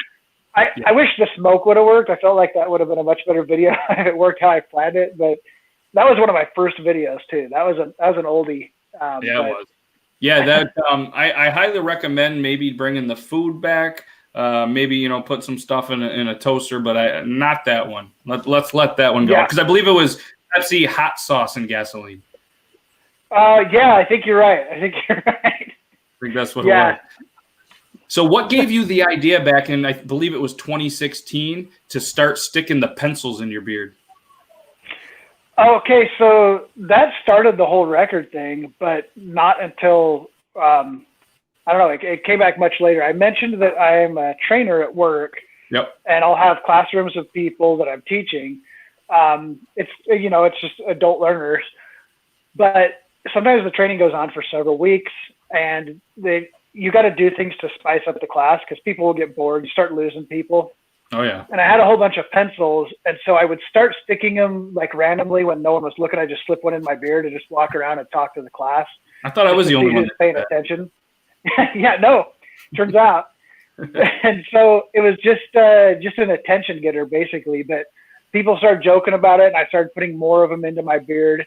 I wish the smoke would have worked. I felt like that would have been a much better video if it worked how I planned it. But that was one of my first videos too. That was an oldie. Yeah, it was. Yeah, that I highly recommend maybe bringing the food back. Maybe put some stuff in a toaster, but not that one. Let's let that one go, because I believe it was Pepsi hot sauce and gasoline. Yeah, I think you're right. I think that's what it was. So what gave you the idea back in, I believe it was 2016, to start sticking the pencils in your beard? Okay, so that started the whole record thing, but not until, I don't know, it came back much later. I mentioned that I am a trainer at work. Yep. And I'll have classrooms of people that I'm teaching. It's just adult learners. But sometimes the training goes on for several weeks, and you got to do things to spice up the class because people will get bored. You start losing people. Oh yeah. And I had a whole bunch of pencils, and so I would start sticking them randomly when no one was looking. I just slip one in my beard and just walk around and talk to the class. I thought I was the only one paying attention. Yeah, no, turns out. And so it was just an attention getter basically. But people started joking about it, and I started putting more of them into my beard.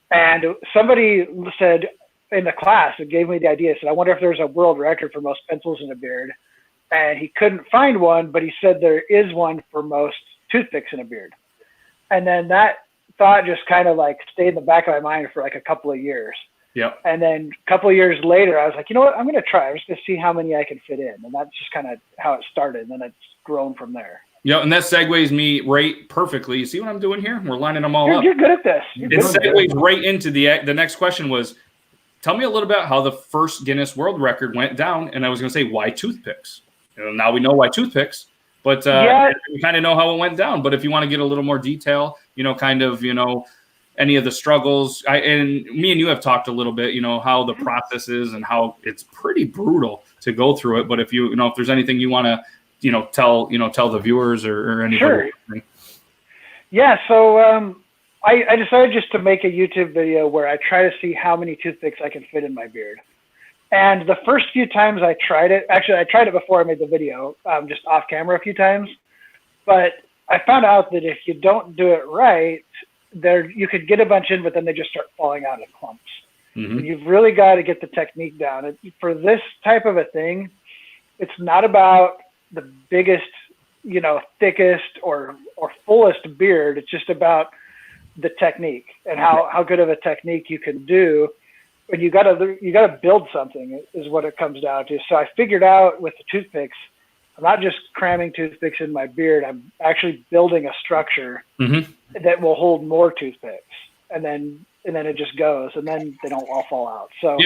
And somebody said, in the class and gave me the idea. Said, I wonder if there's a world record for most pencils in a beard. And he couldn't find one, but he said there is one for most toothpicks in a beard. And then that thought just kind of like stayed in the back of my mind for like a couple of years. Yep. And then a couple of years later, I was like, you know what? I'm going to try. I'm just going to see how many I can fit in. And that's just kind of how it started. And then it's grown from there. Yeah, and that segues me right perfectly. You see what I'm doing here? We're lining them all up. You're good at this. It segues right into the next question was, tell me a little about how the first Guinness World Record went down. And I was going to say, why toothpicks? And now we know why toothpicks, but we kind of know how it went down. But if you want to get a little more detail, any of the struggles, and me and you have talked a little bit, how the process is and how it's pretty brutal to go through it. But if if there's anything you want to, tell the viewers or anybody. Sure. Yeah. So I decided just to make a YouTube video where I try to see how many toothpicks I can fit in my beard. And the first few times I tried it, actually I tried it before I made the video, just off camera a few times. But I found out that if you don't do it right, you could get a bunch in, but then they just start falling out in clumps. Mm-hmm. And you've really got to get the technique down. For this type of a thing, it's not about the biggest, thickest or fullest beard. It's just about the technique and how good of a technique you can do. And you gotta build something is what it comes down to. So I figured out with the toothpicks, I'm not just cramming toothpicks in my beard. I'm actually building a structure that will hold more toothpicks, and then it just goes, and then they don't all fall out. So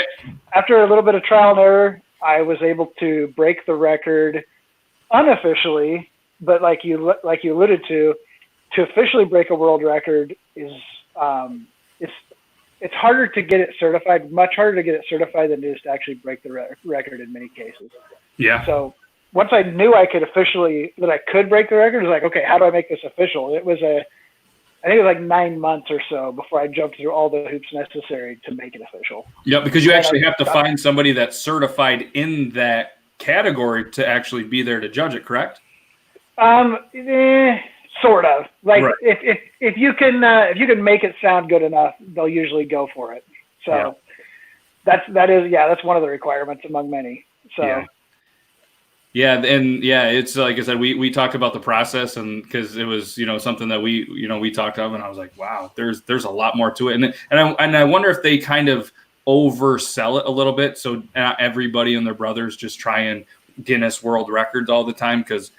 after a little bit of trial and error, I was able to break the record unofficially. But like you alluded to officially break a world record is it's harder to get it certified, much harder to get it certified than it is to actually break the record in many cases. Yeah. So once I knew I could break the record, it was like, okay, how do I make this official? I think it was like 9 months or so before I jumped through all the hoops necessary to make it official. Yeah, because you actually have to find somebody that's certified in that category to actually be there to judge it, correct? Sort of. Like right. if you can make it sound good enough, they'll usually go for it. So that's one of the requirements among many. So it's like I said, we talked about the process, and because it was something that we talked of, and I was like, wow, there's a lot more to it, and I wonder if they kind of oversell it a little bit, so everybody and their brothers just try and Guinness World Records all the time, because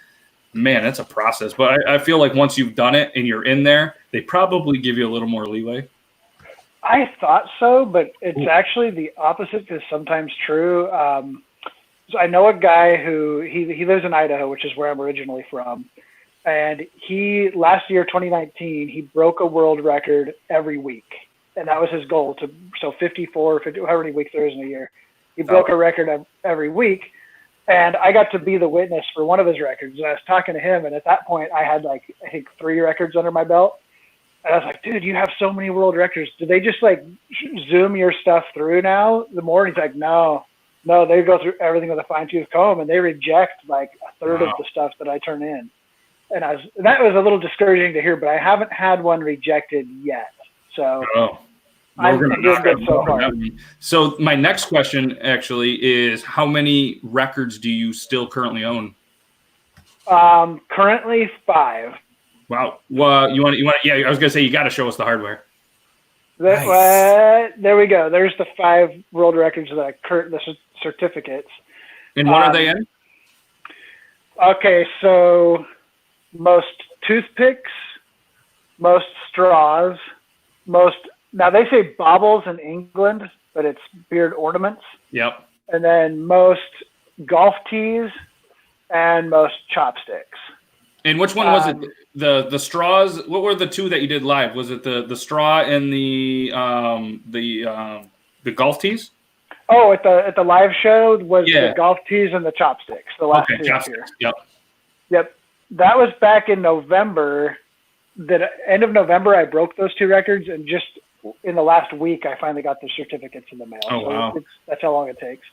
man, that's a process. But I feel like once you've done it and you're in there, they probably give you a little more leeway. I thought so, but it's actually the opposite is sometimes true. So I know a guy who he lives in Idaho, which is where I'm originally from. And last year, 2019, he broke a world record every week. And that was his goal, so 54, 50, however many weeks there is in a year. He broke a record every week. And I got to be the witness for one of his records. And I was talking to him, and at that point, I had I think 3 records under my belt. And I was like, dude, you have so many world records. Do they just zoom your stuff through now? The more, and he's like, no, they go through everything with a fine tooth comb, and they reject a third of the stuff that I turn in. And that was a little discouraging to hear, but I haven't had one rejected yet. So I'm doing good so far. So my next question actually is, how many records do you still currently own? Currently 5. Wow. Well, you want? Yeah, I was gonna say you got to show us the hardware. Nice. There we go. There's the 5 world records that the certificates. And what are they in? Okay, so most toothpicks, most straws, now they say baubles in England, but it's beard ornaments. Yep. And then most golf tees and most chopsticks. And which one was it? The straws? What were the 2 that you did live? Was it the straw and the golf tees? Oh, at the live show was the golf tees and the chopsticks. The last 2 chopsticks. Here. Yep. That was back in November. The end of November, I broke those 2 records, and just in the last week, I finally got the certificates in the mail. Oh, wow. That's how long it takes.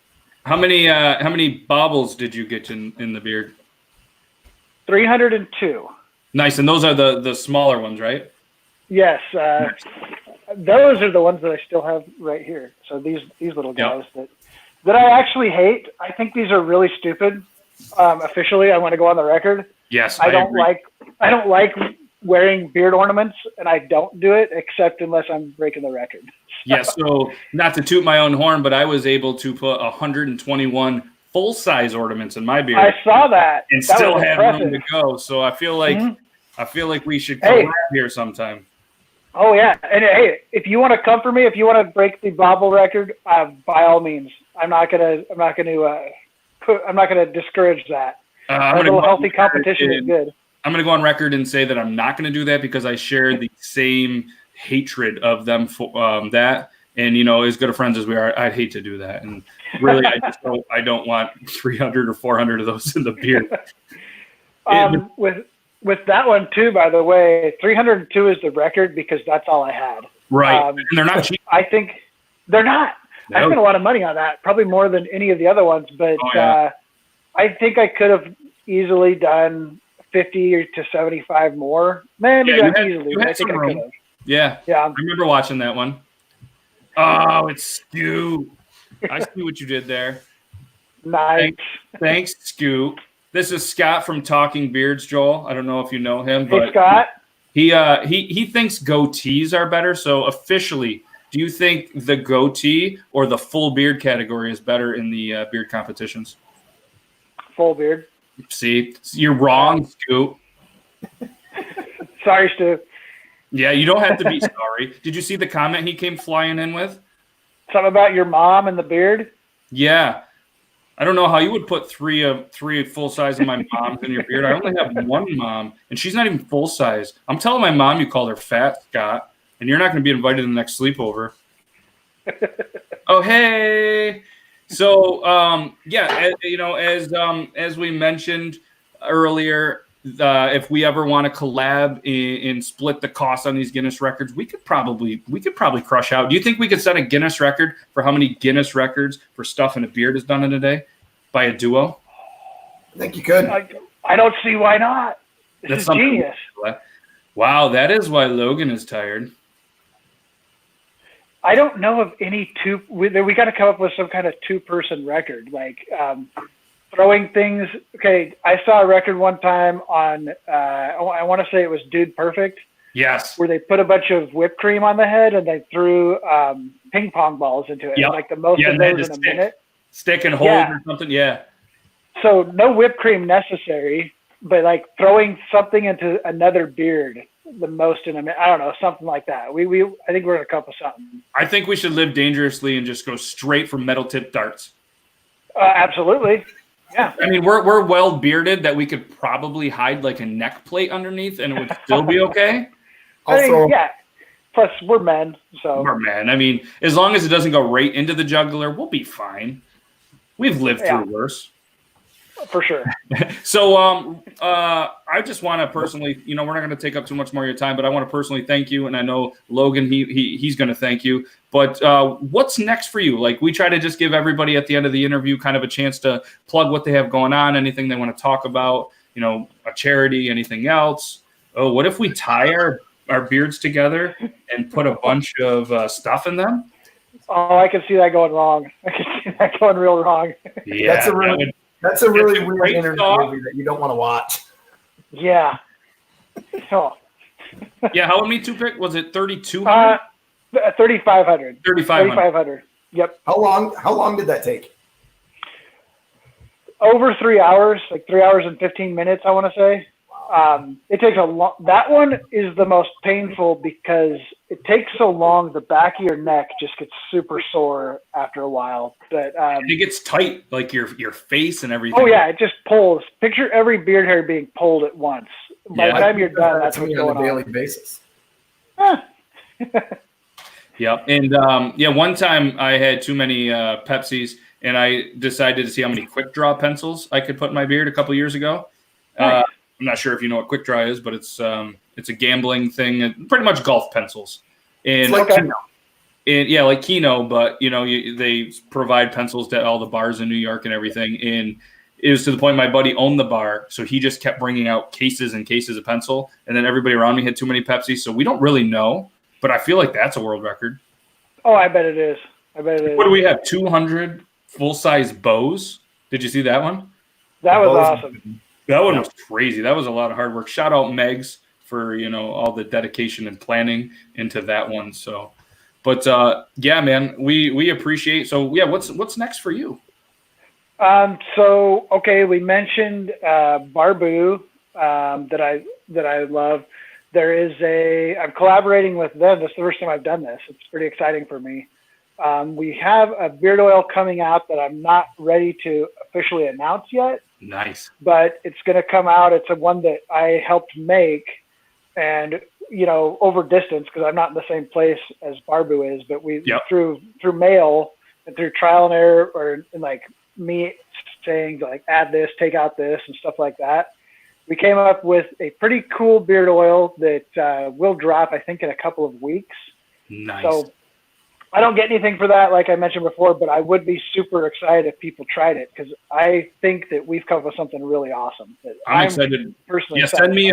How many baubles did you get in the beard? 302. Nice, and those are the smaller ones, right? Yes. those are the ones that I still have right here. So these little guys that I actually hate. I think these are really stupid. Officially, I want to go on the record. Yes, I don't like wearing beard ornaments, and I don't do it except unless I'm breaking the record. Yes, so not to toot my own horn, but I was able to put 121 full-size ornaments in my beard. I saw that. And that still was had impressive. room to go. So I feel like we should collab here sometime. Oh yeah, and hey, if you want to come for me, if you want to break the bobble record, by all means. I'm not gonna discourage that. A little healthy competition is good. I'm going to go on record and say that I'm not going to do that because I share the same hatred of them for that. And, as good of friends as we are, I'd hate to do that. And really, I don't want 300 or 400 of those in the beard. With that one, too, by the way, 302 is the record because that's all I had. Right. And they're not cheap. I think they're not. No. I spent a lot of money on that, probably more than any of the other ones. But I think I could have easily done 50 to 75 more. Maybe not easily, but I think I could have. Yeah. I remember watching that one. Oh, it's Scoot. I see what you did there. Nice. Thanks, Scoot. This is Scott from Talking Beards, Joel. I don't know if you know him, but hey, Scott. He thinks goatees are better. So officially, do you think the goatee or the full beard category is better in the beard competitions? Full beard. See, you're wrong, Scoot. Sorry, Stu. Yeah, you don't have to be sorry. Did you see the comment he came flying in with? Something about your mom and the beard? Yeah. I don't know how you would put three full size of my moms in your beard. I only have one mom, and she's not even full size. I'm telling my mom you called her fat, Scott, and you're not going to be invited to the next sleepover. Oh, hey. So, as we mentioned earlier, if we ever want to collab and split the cost on these Guinness records, we could probably crush out. Do you think we could set a Guinness record for how many Guinness records for stuff in a beard is done in a day by a duo? I think you could. I don't see why not. This is genius. Wow, that is why Logan is tired. I don't know of any we got to come up with some kind of 2-person record, like throwing things. Okay, I saw a record one time on, I want to say it was Dude Perfect. Yes. Where they put a bunch of whipped cream on the head and they threw ping pong balls into it. Yep. Like the most of those in a minute. Stick and hold or something, yeah. So no whipped cream necessary, but like throwing something into another beard the most in a minute. I don't know, something like that. I think we're gonna come up with something. I think we should live dangerously and just go straight for metal tip darts. Absolutely. Yeah. I mean, we're well bearded that we could probably hide like a neck plate underneath and it would still be okay. Yeah. Plus, we're men, so we're men. I mean, as long as it doesn't go right into the jugular, we'll be fine. We've lived through worse. For sure. So I just want to personally, we're not going to take up too much more of your time, but I want to personally thank you. And I know Logan, he's going to thank you. But what's next for you? Like, we try to just give everybody at the end of the interview kind of a chance to plug what they have going on, anything they want to talk about, a charity, anything else. Oh, what if we tie our beards together and put a bunch of stuff in them? Oh, I can see that going wrong. I can see that going real wrong. Yeah, that's a really weird interview movie that you don't want to watch. Yeah. Oh. Yeah, how many to pick? Was it 3,200? 3,500. 3,500. Yep. How long did that take? Over 3 hours, like 3 hours and 15 minutes, I want to say. It takes a long. That one is the most painful because it takes so long. The back of your neck just gets super sore after a while. But it gets tight, like your face and everything. Oh yeah, it just pulls. Picture every beard hair being pulled at once. By the time you're done, that's what's going on a daily basis. Yep. And one time I had too many Pepsis, and I decided to see how many quick draw pencils I could put in my beard a couple years ago. Nice. I'm not sure if you know what quick draw is, but it's a gambling thing, pretty much golf pencils. And like Keno. And yeah, like Keno, but they provide pencils to all the bars in New York and everything. And it was to the point my buddy owned the bar, so he just kept bringing out cases and cases of pencil. And then everybody around me had too many Pepsi, so we don't really know. but I feel like that's a world record. Oh, I bet it is. What do we have? 200 full-size bows. Did you see that one? That was awesome. That one was crazy. That was a lot of hard work. Shout out Megs for, all the dedication and planning into that one. So, but yeah, man, we appreciate. So yeah, what's next for you? So, okay, we mentioned Barbu that I love. I'm collaborating with them. This is the first time I've done this. It's pretty exciting for me. We have a beard oil coming out that I'm not ready to officially announce yet. Nice. But it's going to come out. It's a one that I helped make, and over distance, because I'm not in the same place as Barbu is, but we through mail and through trial and error, or like me saying like add this, take out this, and stuff like that. We came up with a pretty cool beard oil that will drop, I think, in a couple of weeks. Nice. So I don't get anything for that, like I mentioned before, but I would be super excited if people tried it, because I think that we've come up with something really awesome. I'm excited. Personally, yeah, send me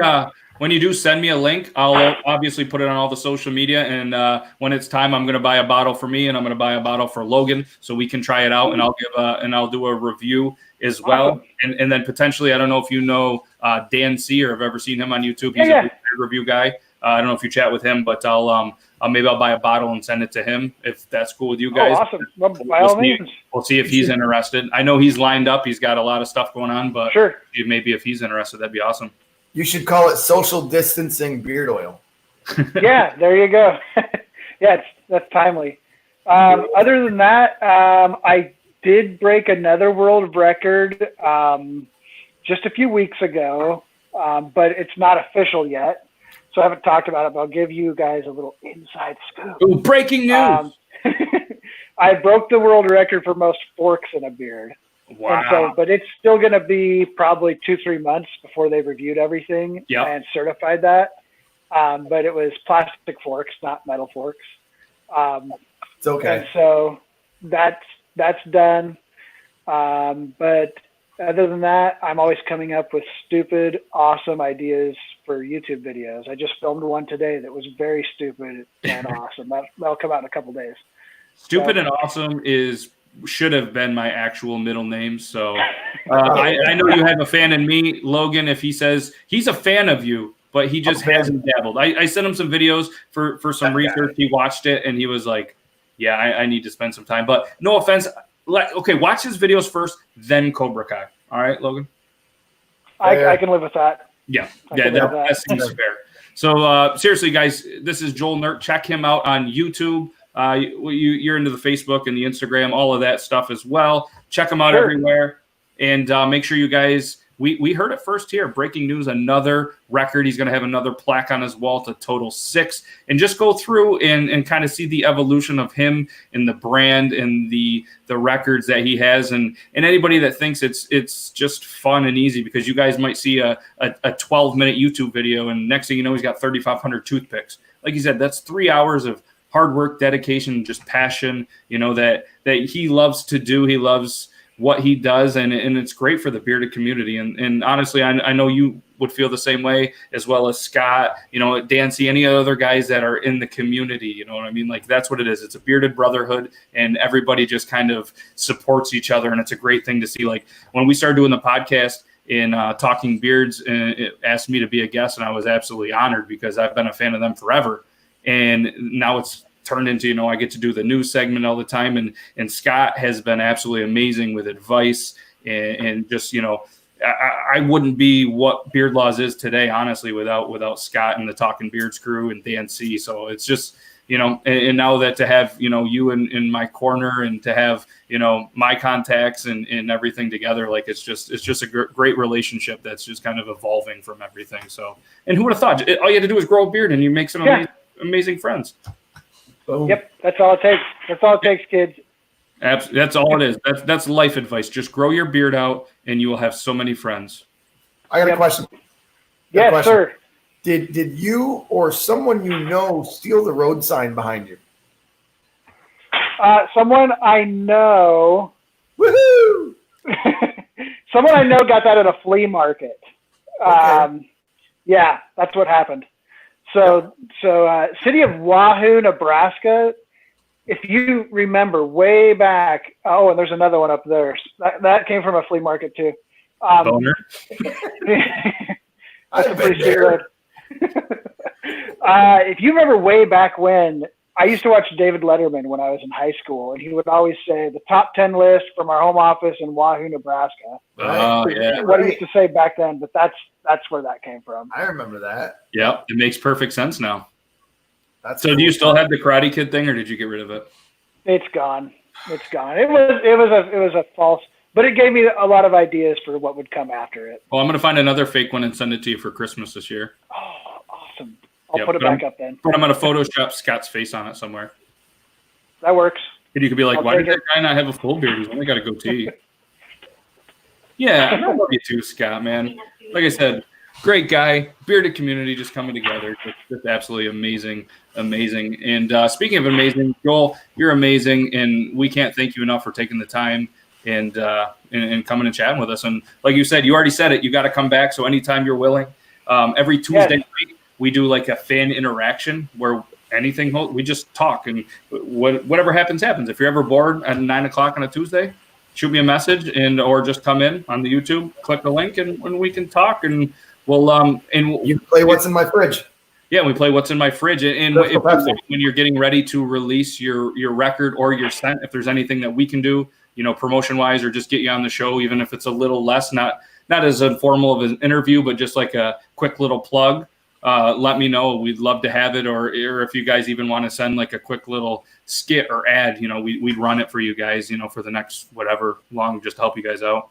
when you do send me a link. I'll obviously put it on all the social media, and when it's time, I'm going to buy a bottle for me, and I'm going to buy a bottle for Logan, so we can try it out, and I'll do a review as well, and then potentially, I don't know if you know Dan C, or have ever seen him on YouTube. He's a review guy. I don't know if you chat with him, but maybe I'll buy a bottle and send it to him if that's cool with you guys. Oh, awesome. Well, by all means. We'll see if he's interested. I know he's lined up. He's got a lot of stuff going on, but maybe if he's interested, that'd be awesome. You should call it social distancing beard oil. Yeah, there you go. Yeah, that's timely. Other than that, I did break another world record just a few weeks ago, but it's not official yet. So I haven't talked about it, but I'll give you guys a little inside scoop. Ooh, breaking news! I broke the world record for most forks in a beard. Wow. And so, but it's still going to be probably 2-3 months before they've reviewed everything and certified that. But it was plastic forks, not metal forks. It's okay. And so that's done. But other than that, I'm always coming up with stupid, awesome ideas for YouTube videos. I just filmed one today that was very stupid and awesome. That'll come out in a couple days. Stupid and awesome should have been my actual middle name. So I know you have a fan in me, Logan. If he says he's a fan of you, but he just hasn't dabbled. I sent him some videos for some research. He watched it and he was like, "Yeah, I need to spend some time." But no offense. Okay, watch his videos first, then Cobra Kai. All right, Logan? I can live with that. Yeah, that seems fair. So seriously, guys, this is Joel Nert. Check him out on YouTube. You're into the Facebook and the Instagram, all of that stuff as well. Check him out everywhere. And make sure you guys, we heard it first here. Breaking news, another record. He's going to have another plaque on his wall to total 6. And just go through and kind of see the evolution of him and the brand and the records that he has. And anybody that thinks it's just fun and easy, because you guys might see a 12-minute YouTube video, and next thing you know, he's got 3,500 toothpicks. Like you said, that's 3 hours of hard work, dedication, just passion, that he loves to do. He loves what he does, and it's great for the bearded community. And honestly, I know you would feel the same way, as well as Scott, Dancy, any other guys that are in the community, you know what I mean? Like, that's what it is. It's a bearded brotherhood, and everybody just kind of supports each other. And it's a great thing to see. Like, when we started doing the podcast in Talking Beards, and it asked me to be a guest, and I was absolutely honored, because I've been a fan of them forever. And now it's turned into, I get to do the news segment all the time. And Scott has been absolutely amazing with advice and just, I wouldn't be what Beard Laws is today, honestly, without Scott and the Talking Beards crew and Dan C. So it's just, and now that to have, you in my corner, and to have, my contacts and everything together, like it's just a great relationship that's just kind of evolving from everything. So, and who would have thought? All you had to do is grow a beard and you make some amazing friends. Boom. Yep, that's all it takes. That's all it takes, kids. That's all it is. That's life advice. Just grow your beard out, and you will have so many friends. I got a question. Yes, sir. Did you or someone steal the road sign behind you? Someone I know. Woohoo! Someone I know got that at a flea market. Okay. Yeah, that's what happened. City of Wahoo, Nebraska. If you remember way back, and there's another one up there. That came from a flea market too. Boner. That's a pretty sweet road. If you remember way back when, I used to watch David Letterman when I was in high school, and he would always say the top 10 list from our home office in Wahoo, Nebraska. Oh, yeah. What he used to say back then, but that's where that came from. I remember that. Yep, it makes perfect sense now. That's so cool. Do you still have the Karate Kid thing, or did you get rid of it? It's gone. It was a false, but it gave me a lot of ideas for what would come after it. Well, I'm going to find another fake one and send it to you for Christmas this year. Oh, awesome. I'll put it back up then. But I'm going to Photoshop Scott's face on it somewhere. That works. And you could be like, I'll why does take that guy not have a full beard? He's only got a goatee. Yeah, I love you too, Scott, man. Like I said, great guy. Bearded community just coming together. Just absolutely amazing. And speaking of amazing, Joel, you're amazing, and we can't thank you enough for taking the time and coming and chatting with us. And like you said, you already said it, you got to come back. So anytime you're willing, every Tuesday night, we do like a fan interaction where we just talk, and whatever happens. If you're ever bored at 9:00 on a Tuesday, shoot me a message or just come in on the YouTube, click the link, and we can talk, and we'll you can play What's in My Fridge. Yeah, we play What's in My Fridge, and when you're getting ready to release your record or your scent, if there's anything that we can do, promotion wise, or just get you on the show, even if it's a little less, not as informal of an interview, but just like a quick little plug. Let me know. We'd love to have it, or if you guys even want to send like a quick little skit or ad, we'd run it for you guys, for the next whatever long, just to help you guys out.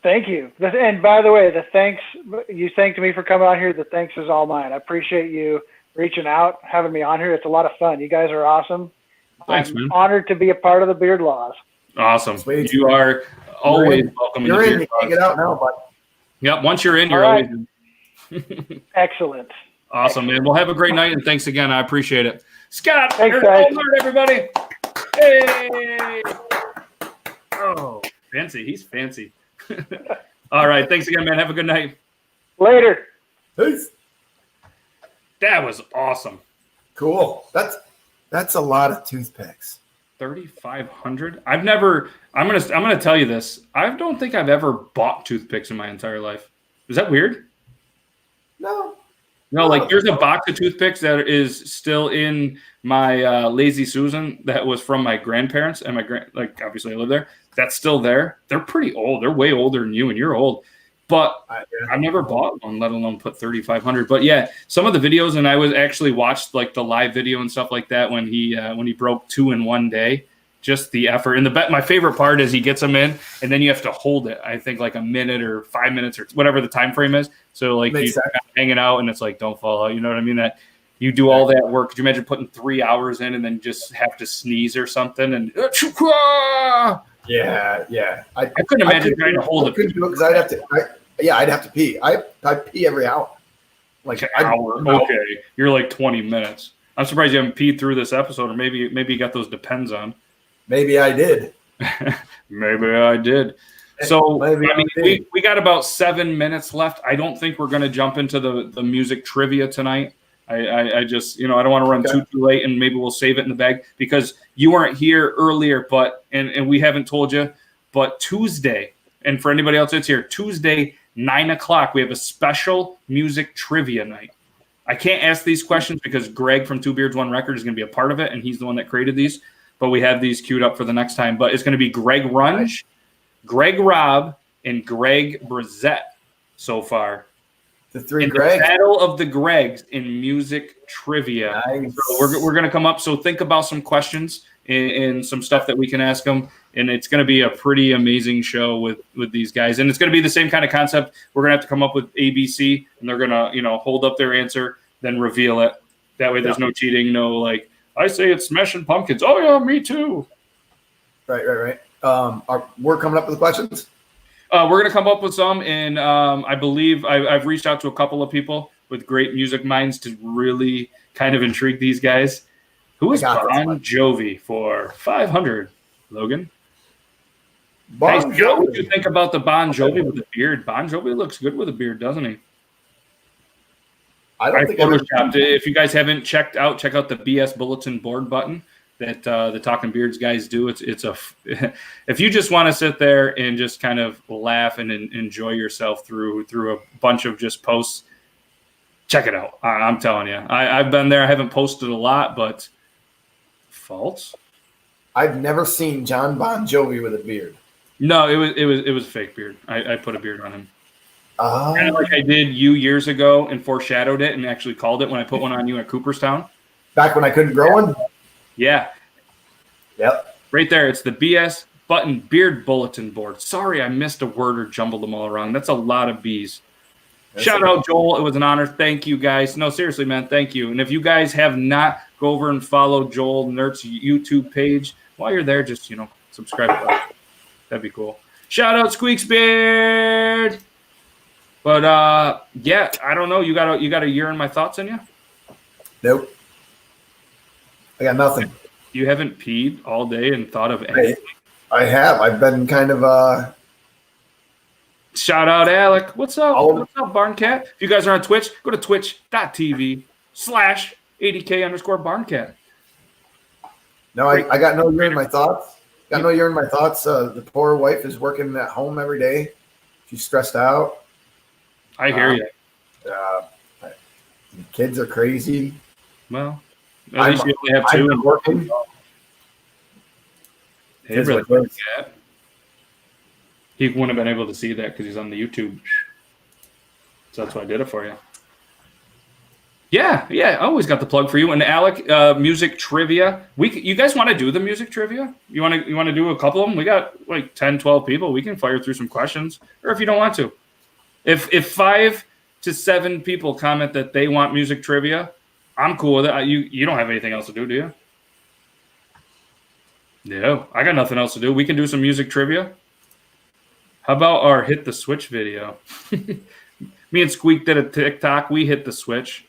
Thank you. And by the way, the thanks, you thanked me for coming on here. The thanks is all mine. I appreciate you reaching out, having me on here. It's a lot of fun. You guys are awesome. Thanks, I'm man. Honored to be a part of the Beard Laws. Awesome. Sweet. You are always welcome. You're in. You Can't get out now, bud. Yep. Once you're in, you're All right. always in. Excellent. Awesome, man. Well, have a great night, and thanks again. I appreciate it. Scott, Thanks, guys. Everybody. Hey. Oh, fancy. He's fancy. All right. Thanks again, man. Have a good night. Later. Peace. That was awesome. Cool. That's a lot of toothpicks. 3,500. I'm gonna tell you this. I don't think I've ever bought toothpicks in my entire life. Is that weird? No, like there's a box of toothpicks that is still in my Lazy Susan that was from my grandparents, and obviously I live there. That's still there. They're pretty old. They're way older than you, and you're old. But I've never bought one, let alone put 3,500. But yeah, some of the videos, and I was actually watched like the live video and stuff like that when he broke 2 in one day. Just the effort, and my favorite part is he gets them in, and then you have to hold it. I think like a minute or 5 minutes or whatever the time frame is. So like you hanging out, and it's like don't fall out. You know what I mean? That you do all that work. Could you imagine putting 3 hours in and then just have to sneeze or something? And yeah. I couldn't imagine trying to hold it. Couldn't do it because I'd have to pee. I pee every hour. Like an hour. Okay, you're like 20 minutes. I'm surprised you haven't peed through this episode, or maybe you got those Depends on. Maybe I did. Maybe I did. So we got about 7 minutes left. I don't think we're going to jump into the music trivia tonight. I just I don't want to run too late, and maybe we'll save it in the bag because you weren't here earlier. But and we haven't told you, but Tuesday, and for anybody else that's here, Tuesday 9:00 we have a special music trivia night. I can't ask these questions because Greg from Two Beards One Record is going to be a part of it, and he's the one that created these. But we have these queued up for the next time. But it's going to be Greg Runge, Greg Robb, and Greg Brissett so far. The three in Gregs. The battle of the Gregs in music trivia. Nice. So we're going to come up. So think about some questions and some stuff that we can ask them. And it's going to be a pretty amazing show with these guys. And it's going to be the same kind of concept. We're going to have to come up with ABC, and they're going to hold up their answer, then reveal it. That way there's no cheating, no like, I say it's Smashing Pumpkins. Oh, yeah, me too. Right. We're coming up with the questions? We're going to come up with some, and I believe I've reached out to a couple of people with great music minds to really kind of intrigue these guys. Who is Bon Jovi for 500, Logan? Bon Jovi. What do you think about the Bon Jovi with the beard? Bon Jovi looks good with a beard, doesn't he? I don't think photoshopped it. If you guys haven't check out the BS bulletin board button that the Talking Beards guys do. It's if you just want to sit there and just kind of laugh and enjoy yourself through a bunch of just posts, check it out. I'm telling you, I've been there. I haven't posted a lot, but false. I've never seen John Bon Jovi with a beard. No, it was a fake beard. I put a beard on him. Oh. Kind of like I did you years ago and foreshadowed it and actually called it when I put one on you at Cooperstown. Back when I couldn't grow one? Yeah. Yep. Right there. It's the BS button beard bulletin board. Sorry, I missed a word or jumbled them all around. That's a lot of B's. Shout out, Joel. It was an honor. Thank you, guys. No, seriously, man. Thank you. And if you guys have not, go over and follow Joel Nert's YouTube page. While you're there, just, subscribe to that. That'd be cool. Shout out, Squeaks Beard. But, yeah, I don't know. You got a year in my thoughts in you? Nope. I got nothing. You haven't peed all day and thought of anything? I have. I've been kind of Shout out, Alec. What's up? What's up, Barncat? If you guys are on Twitch, go to twitch.tv/80K_Barncat. No, I got no year in my thoughts. The poor wife is working at home every day. She's stressed out. I hear you. The kids are crazy. Well, at least you only have two. I'm working. Hey, really, he wouldn't have been able to see that because he's on the YouTube. So that's why I did it for you. Yeah, I always got the plug for you. And Alec, music trivia. You guys want to do the music trivia? You want to do a couple of them? We got like 10, 12 people. We can fire through some questions. Or if you don't want to. If 5 to 7 people comment that they want music trivia, I'm cool with it. You don't have anything else to do, do you? No, I got nothing else to do. We can do some music trivia. How about our hit the switch video? Me and Squeak did a TikTok. We hit the switch.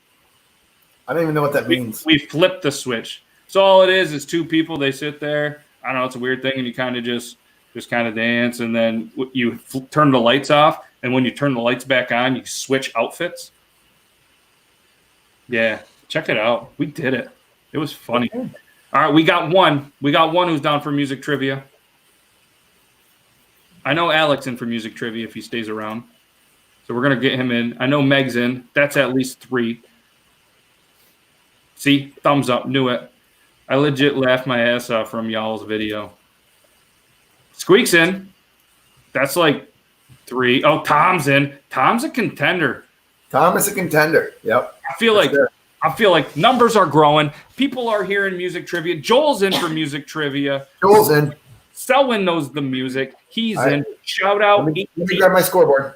I don't even know what that means. We flipped the switch. So all it is 2 people. They sit there. I don't know. It's a weird thing, and you kind of just kind of dance, and then you turn the lights off. And when you turn the lights back on, you switch outfits. Yeah, check it out. We did it. It was funny. Okay. All right, we got one. We got one who's down for music trivia. I know Alex in for music trivia if he stays around. So we're going to get him in. I know Meg's in. That's at least 3. See? Thumbs up. Knew it. I legit laughed my ass off from y'all's video. Squeak's in. That's like 3. Oh, Tom's in. Tom's a contender. Tom is a contender. Yep. I feel like numbers are growing. People are hearing music trivia. Joel's in for music trivia. Joel's in. Selwyn knows the music. He's in. Shout out. Let me grab my scoreboard.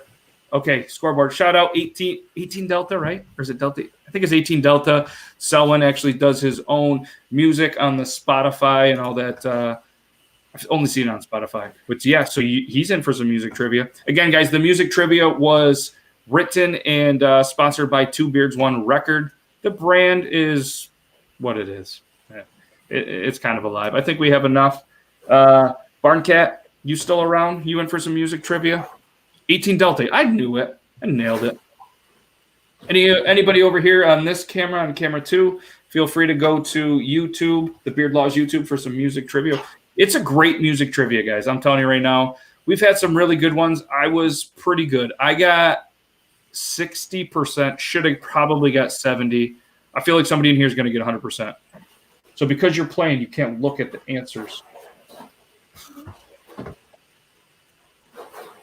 Okay, scoreboard. Shout out 18 Delta, right? Or is it Delta? I think it's 18 Delta. Selwyn actually does his own music on the Spotify and all that. I've only seen it on Spotify. But yeah, so he's in for some music trivia. Again, guys, the music trivia was written and sponsored by Two Beards One Record. The brand is what it is. It's kind of alive. I think we have enough. Barncat, you still around? You in for some music trivia? 18 Delta. I knew it. I nailed it. Anybody over here on this camera, on camera 2, feel free to go to YouTube, the Beard Laws YouTube, for some music trivia. It's a great music trivia, guys. I'm telling you right now. We've had some really good ones. I was pretty good. I got 60%. Should have probably got 70. I feel like somebody in here is going to get 100%. So because you're playing, you can't look at the answers.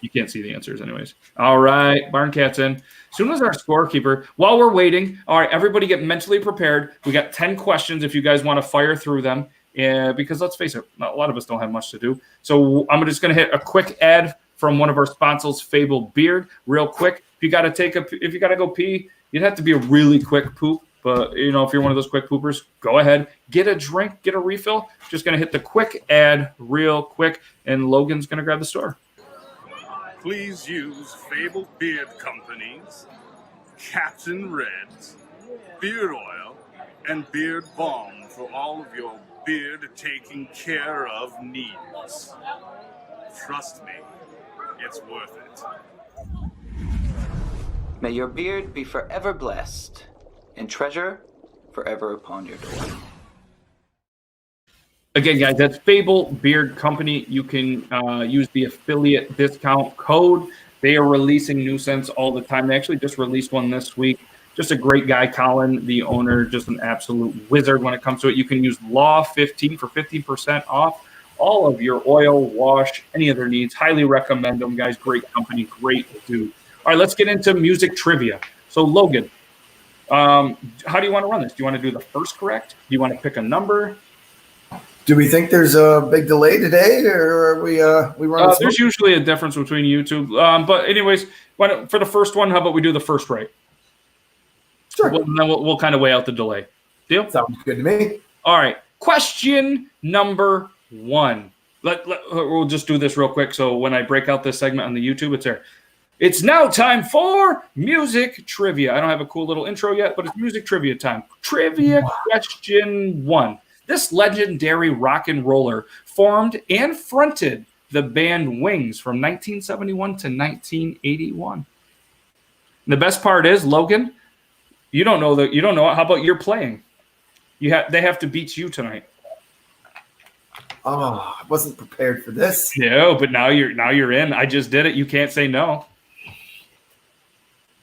You can't see the answers anyways. All right, Barncat's in. As soon as our scorekeeper, while we're waiting, all right, everybody get mentally prepared. We got 10 questions if you guys want to fire through them. Because let's face it, a lot of us don't have much to do. So I'm just going to hit a quick ad from one of our sponsors, Fable Beard, real quick. If you got to go pee, you'd have to be a really quick poop. But, if you're one of those quick poopers, go ahead, get a drink, get a refill. Just going to hit the quick ad real quick, and Logan's going to grab the store. Please use Fable Beard Company's Captain Red's beard oil and beard balm for all of your beard taking care of needs. Trust me, it's worth it. May your beard be forever blessed. and treasure forever upon your door. Again, guys, that's Fable Beard Company. You can use the affiliate discount code. They are releasing new scents all the time. They actually just released one this week. Just a great guy, Colin, the owner, just an absolute wizard when it comes to it. You can use Law15 for 15% off all of your oil, wash, any other needs. Highly recommend them, guys. Great company, great dude. All right, let's get into music trivia. So, Logan, how do you want to run this? Do you want to do the first correct? Do you want to pick a number? Do we think there's a big delay today, or are we running? There's usually a difference between YouTube. But anyways, for the first one, how about we do the first right? Sure. Then we'll kind of weigh out the delay. Deal? Sounds good to me. All right. Question number 1. We'll just do this real quick. So when I break out this segment on the YouTube, it's there. It's now time for music trivia. I don't have a cool little intro yet, but it's music trivia time. Trivia question 1. This legendary rock and roller formed and fronted the band Wings from 1971 to 1981. And the best part is, Logan, you don't know that. You don't know it. How about you're playing? They have to beat you tonight. Oh, I wasn't prepared for this. No, but now you're in. I just did it. You can't say no.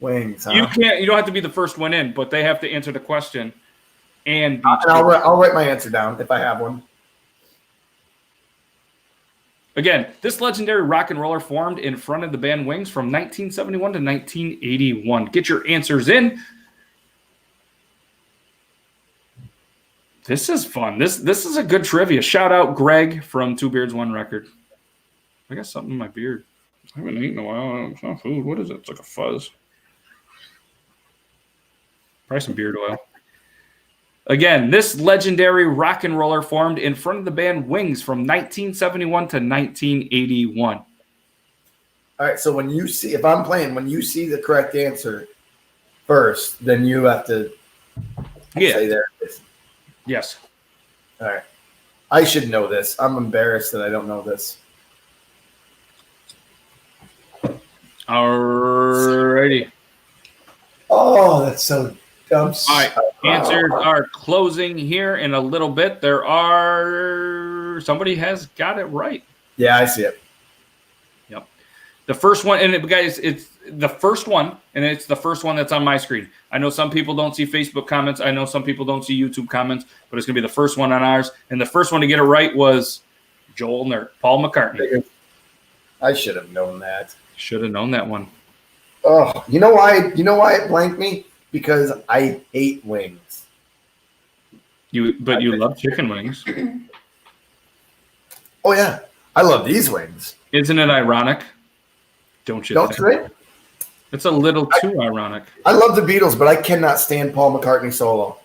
Wings. Huh? You can't. You don't have to be the first one in, but they have to answer the question. And I'll write my answer down if I have one. Again, this legendary rock and roller formed and fronted the band Wings from 1971 to 1981. Get your answers in. This is fun. This is a good trivia. Shout out Greg from Two Beards One Record. I got something in my beard. I haven't eaten in a while. It's not food. What is it? It's like a fuzz. Probably some beard oil. Again, this legendary rock and roller formed in front of the band Wings from 1971 to 1981. All right, so if I'm playing, when you see the correct answer first, then you have to say there it is. Yes. All right. I should know this. I'm embarrassed that I don't know this. Alrighty. Oh, that's so dumb. All right. Answers are closing here in a little bit. Somebody has got it right. Yeah, I see it. Yep. The first one, and guys, it's the first one, and it's the first one that's on my screen. I know some people don't see Facebook comments. I know some people don't see YouTube comments, but it's going to be the first one on ours. And the first one to get it right was Joel Nert, Paul McCartney. I should have known that. Should have known that one. Oh, you know why it blanked me? Because I hate wings. You love chicken wings. Oh yeah, I love these wings. Isn't it ironic? Don't you? Don't you? It's a little too ironic. I love the Beatles, but I cannot stand Paul McCartney solo.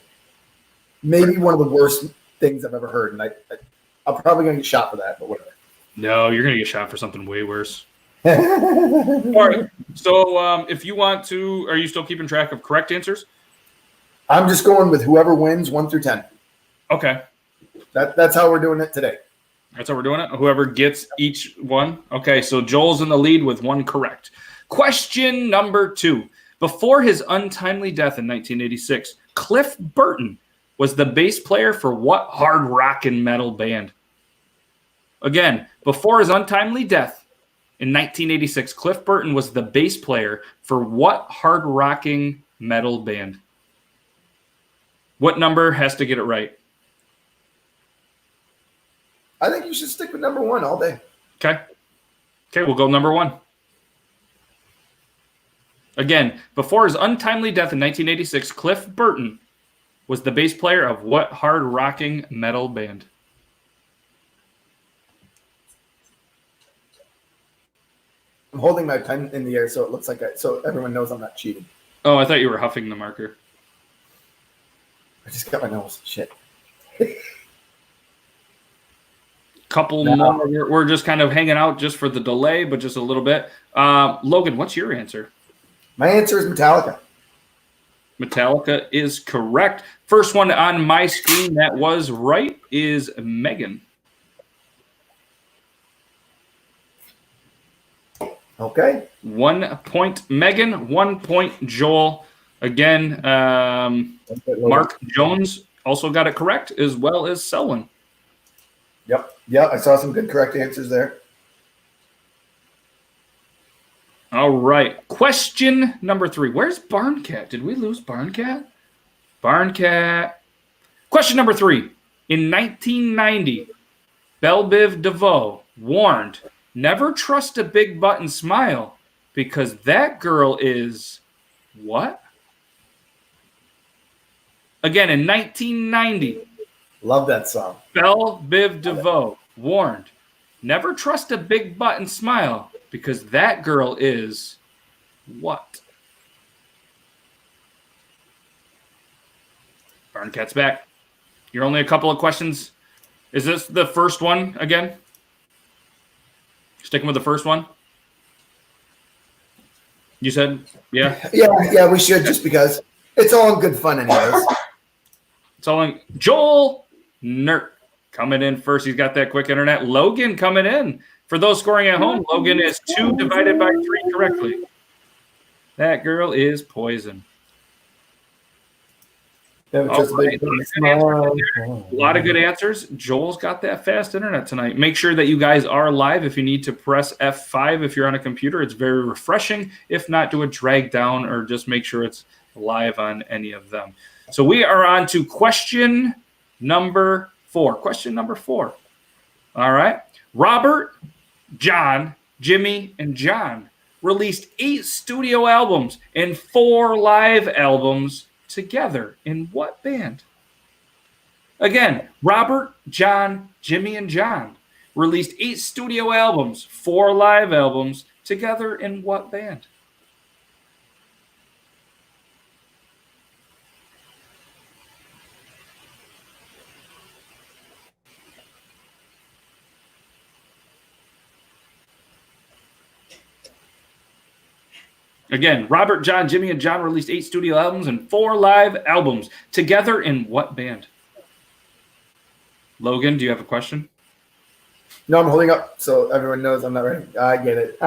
Maybe one of the worst things I've ever heard, and I'm probably going to get shot for that, but whatever. No, you're going to get shot for something way worse. All right. So if you want to, are you still keeping track of correct answers? I'm just going with whoever wins 1 through 10. Okay. That's how we're doing it today. That's how we're doing it? Whoever gets each one? Okay, so Joel's in the lead with 1 correct. Question number 2. Before his untimely death in 1986, Cliff Burton was the bass player for what hard rock and metal band? Again, before his untimely death in 1986, Cliff Burton was the bass player for what hard rocking metal band? What number has to get it right? I think you should stick with number 1 all day. Okay, we'll go number 1. Again, before his untimely death in 1986, Cliff Burton was the bass player of what hard rocking metal band? I'm holding my pen in the air so it looks like so everyone knows I'm not cheating. Oh, I thought you were huffing the marker. I just got my nose. Shit. Couple more. We're just kind of hanging out just for the delay, but just a little bit. Logan, what's your answer? My answer is Metallica. Metallica is correct. First one on my screen that was right is Megan. Okay. 1 point Megan, 1 point Joel. Again, Mark Jones also got it correct, as well as Selwyn. Yep. I saw some good correct answers there. All right. Question number 3. Where's Barncat? Did we lose Barncat? Barncat. Question number 3. In 1990, Belle Biv DeVoe warned, never trust a big button smile because that girl is what? Again, in 1990. Love that song. Belle Biv DeVoe warned, never trust a big button smile because that girl is what? Barncat's back. You're only a couple of questions. Is this the first one again? Sticking with the first one? You said, yeah? Yeah, we should, just because it's all in good fun anyways. It's all in. Joel Nert coming in first. He's got that quick internet. Logan coming in. For those scoring at home, Logan is 2 divided by 3 correctly. That girl is poison. A lot of good answers. Joel's got that fast internet tonight. Make sure that you guys are live. If you need to press F5 if you're on a computer, it's very refreshing. If not, do a drag down or just make sure it's live on any of them. So we are on to question number 4. Question number 4. All right. Robert, John, Jimmy, and John released 8 studio albums and 4 live albums together in what band? Again, Robert, John, Jimmy, and John released 8 studio albums, 4 live albums together in what band? Again, Robert, John, Jimmy, and John released 8 studio albums and 4 live albums together in what band? Logan, do you have a question? No, I'm holding up so everyone knows I'm not ready. I get it.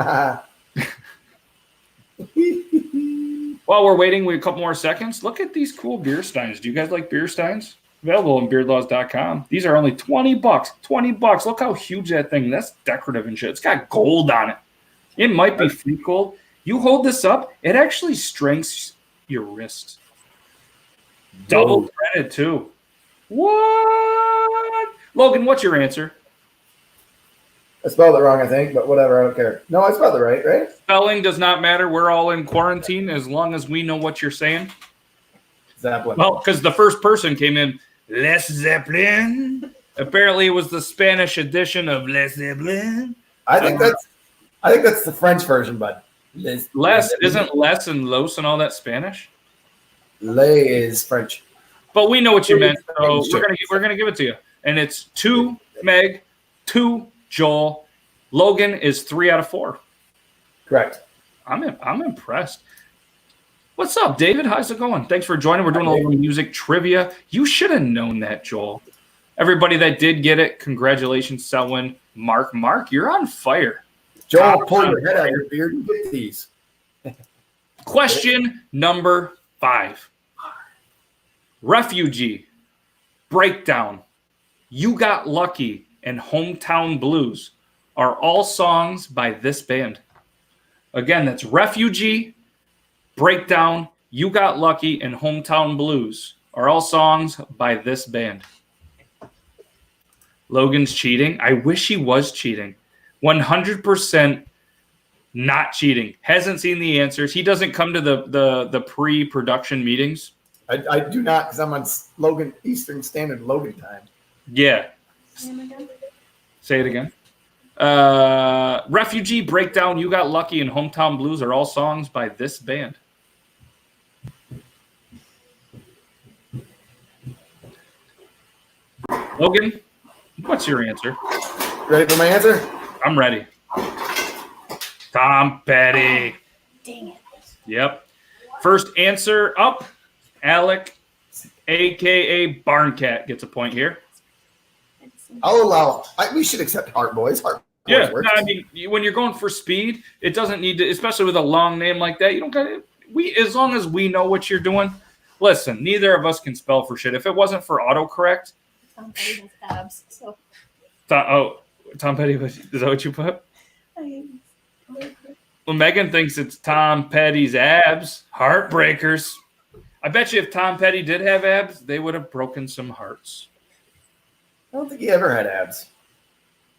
While we're waiting, we have a couple more seconds. Look at these cool beer steins. Do you guys like beer steins? Available on beardlaws.com. These are only $20. $20. Look how huge that thing. That's decorative and shit. It's got gold on it. It might be free gold. You hold this up, it actually strengthens your wrist. Double threaded too. What? Logan, what's your answer? I spelled it wrong, I think, but whatever, I don't care. No, I spelled it right? Spelling does not matter. We're all in quarantine as long as we know what you're saying. Zeppelin. Well, because the first person came in, Les Zeppelin. Apparently, it was the Spanish edition of Les Zeppelin. I think that's the French version, bud. Les isn't Les and Los and all that Spanish. Lay is French, but we know what you meant, so we're gonna give it to you. And it's 2 Meg, 2 Joel. Logan is 3 out of 4. Correct. I'm impressed. What's up, David? How's it going? Thanks for joining. We're doing a little music trivia. You should have known that, Joel. Everybody that did get it, congratulations, Selwyn. Mark, you're on fire. Joel, pull your head out of your beard and get these. Question number 5. Refugee, Breakdown, You Got Lucky, and Hometown Blues are all songs by this band. Again, that's Refugee, Breakdown, You Got Lucky, and Hometown Blues are all songs by this band. Logan's cheating. I wish he was cheating. 100% not cheating. Hasn't seen the answers. He doesn't come to the pre-production meetings. I do not, because I'm on Logan Eastern Standard Logan time. Yeah. Say it again. Refugee, Breakdown, You Got Lucky, and Hometown Blues are all songs by this band. Logan, what's your answer? Ready for my answer? I'm ready. Tom Petty. Dang it. Yep. First answer up. Alec, a.k.a. Barncat, gets a point here. I'll allow. We should accept Heart Boys. Yeah, no, I mean, when you're going for speed, it doesn't need to, especially with a long name like that, you don't got to, as long as we know what you're doing. Listen, neither of us can spell for shit. If it wasn't for autocorrect, Tom Petty has abs, so Tom Petty, is that what you put? I Well, Megan thinks it's Tom Petty's abs, heartbreakers. I bet you if Tom Petty did have abs, they would have broken some hearts. I don't think he ever had abs.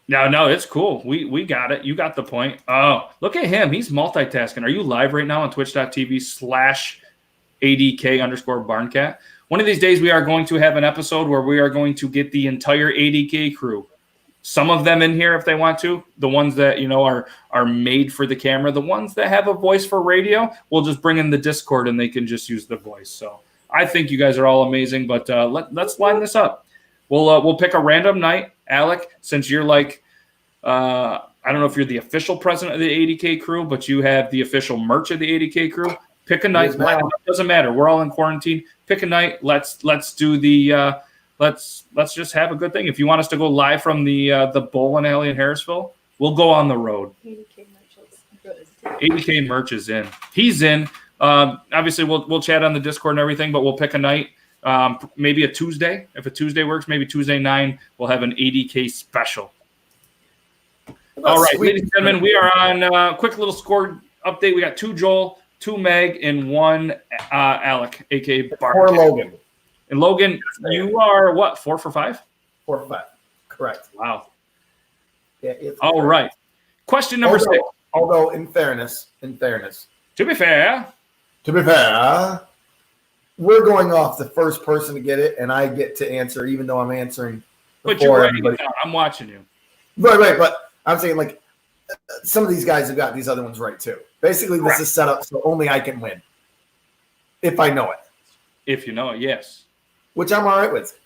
No, it's cool. We got it. You got the point. Oh, look at him. He's multitasking. Are you live right now on twitch.tv/ADK_Barncat? One of these days, we are going to have an episode where we are going to get the entire ADK crew. Some of them in here if they want to. The ones that, are made for the camera. The ones that have a voice for radio, we'll just bring in the Discord and they can just use the voice. So I think you guys are all amazing, but let's line this up. We'll pick a random night. Alec, since you're like, I don't know if you're the official president of the ADK crew, but you have the official merch of the ADK crew. Pick a night. Doesn't matter. We're all in quarantine. Pick a night. Let's do the let's just have a good thing. If you want us to go live from the bowling alley in Harrisville, we'll go on the road. ADK merch is in. He's in. Obviously, we'll chat on the Discord and everything, but we'll pick a night. Maybe a Tuesday. If a Tuesday works, maybe Tuesday 9, we'll have an ADK special. All right, ladies and gentlemen, we are on quick little score update. We got 2 Joel, 2 Meg, and 1 Alec, a.k.a. Bart. Or Logan. And Logan, you are what, 4 for 5? 4 for 5. Correct. Wow. Yeah, all right. Question number 6. Although, in fairness, to be fair, we're going off the first person to get it, and I get to answer, even though I'm answering. But you're writing it down. I'm watching you. Right. But I'm saying, like, some of these guys have got these other ones right too. Basically, this is set up so only I can win if I know it. If you know it, yes. Which I'm all right with.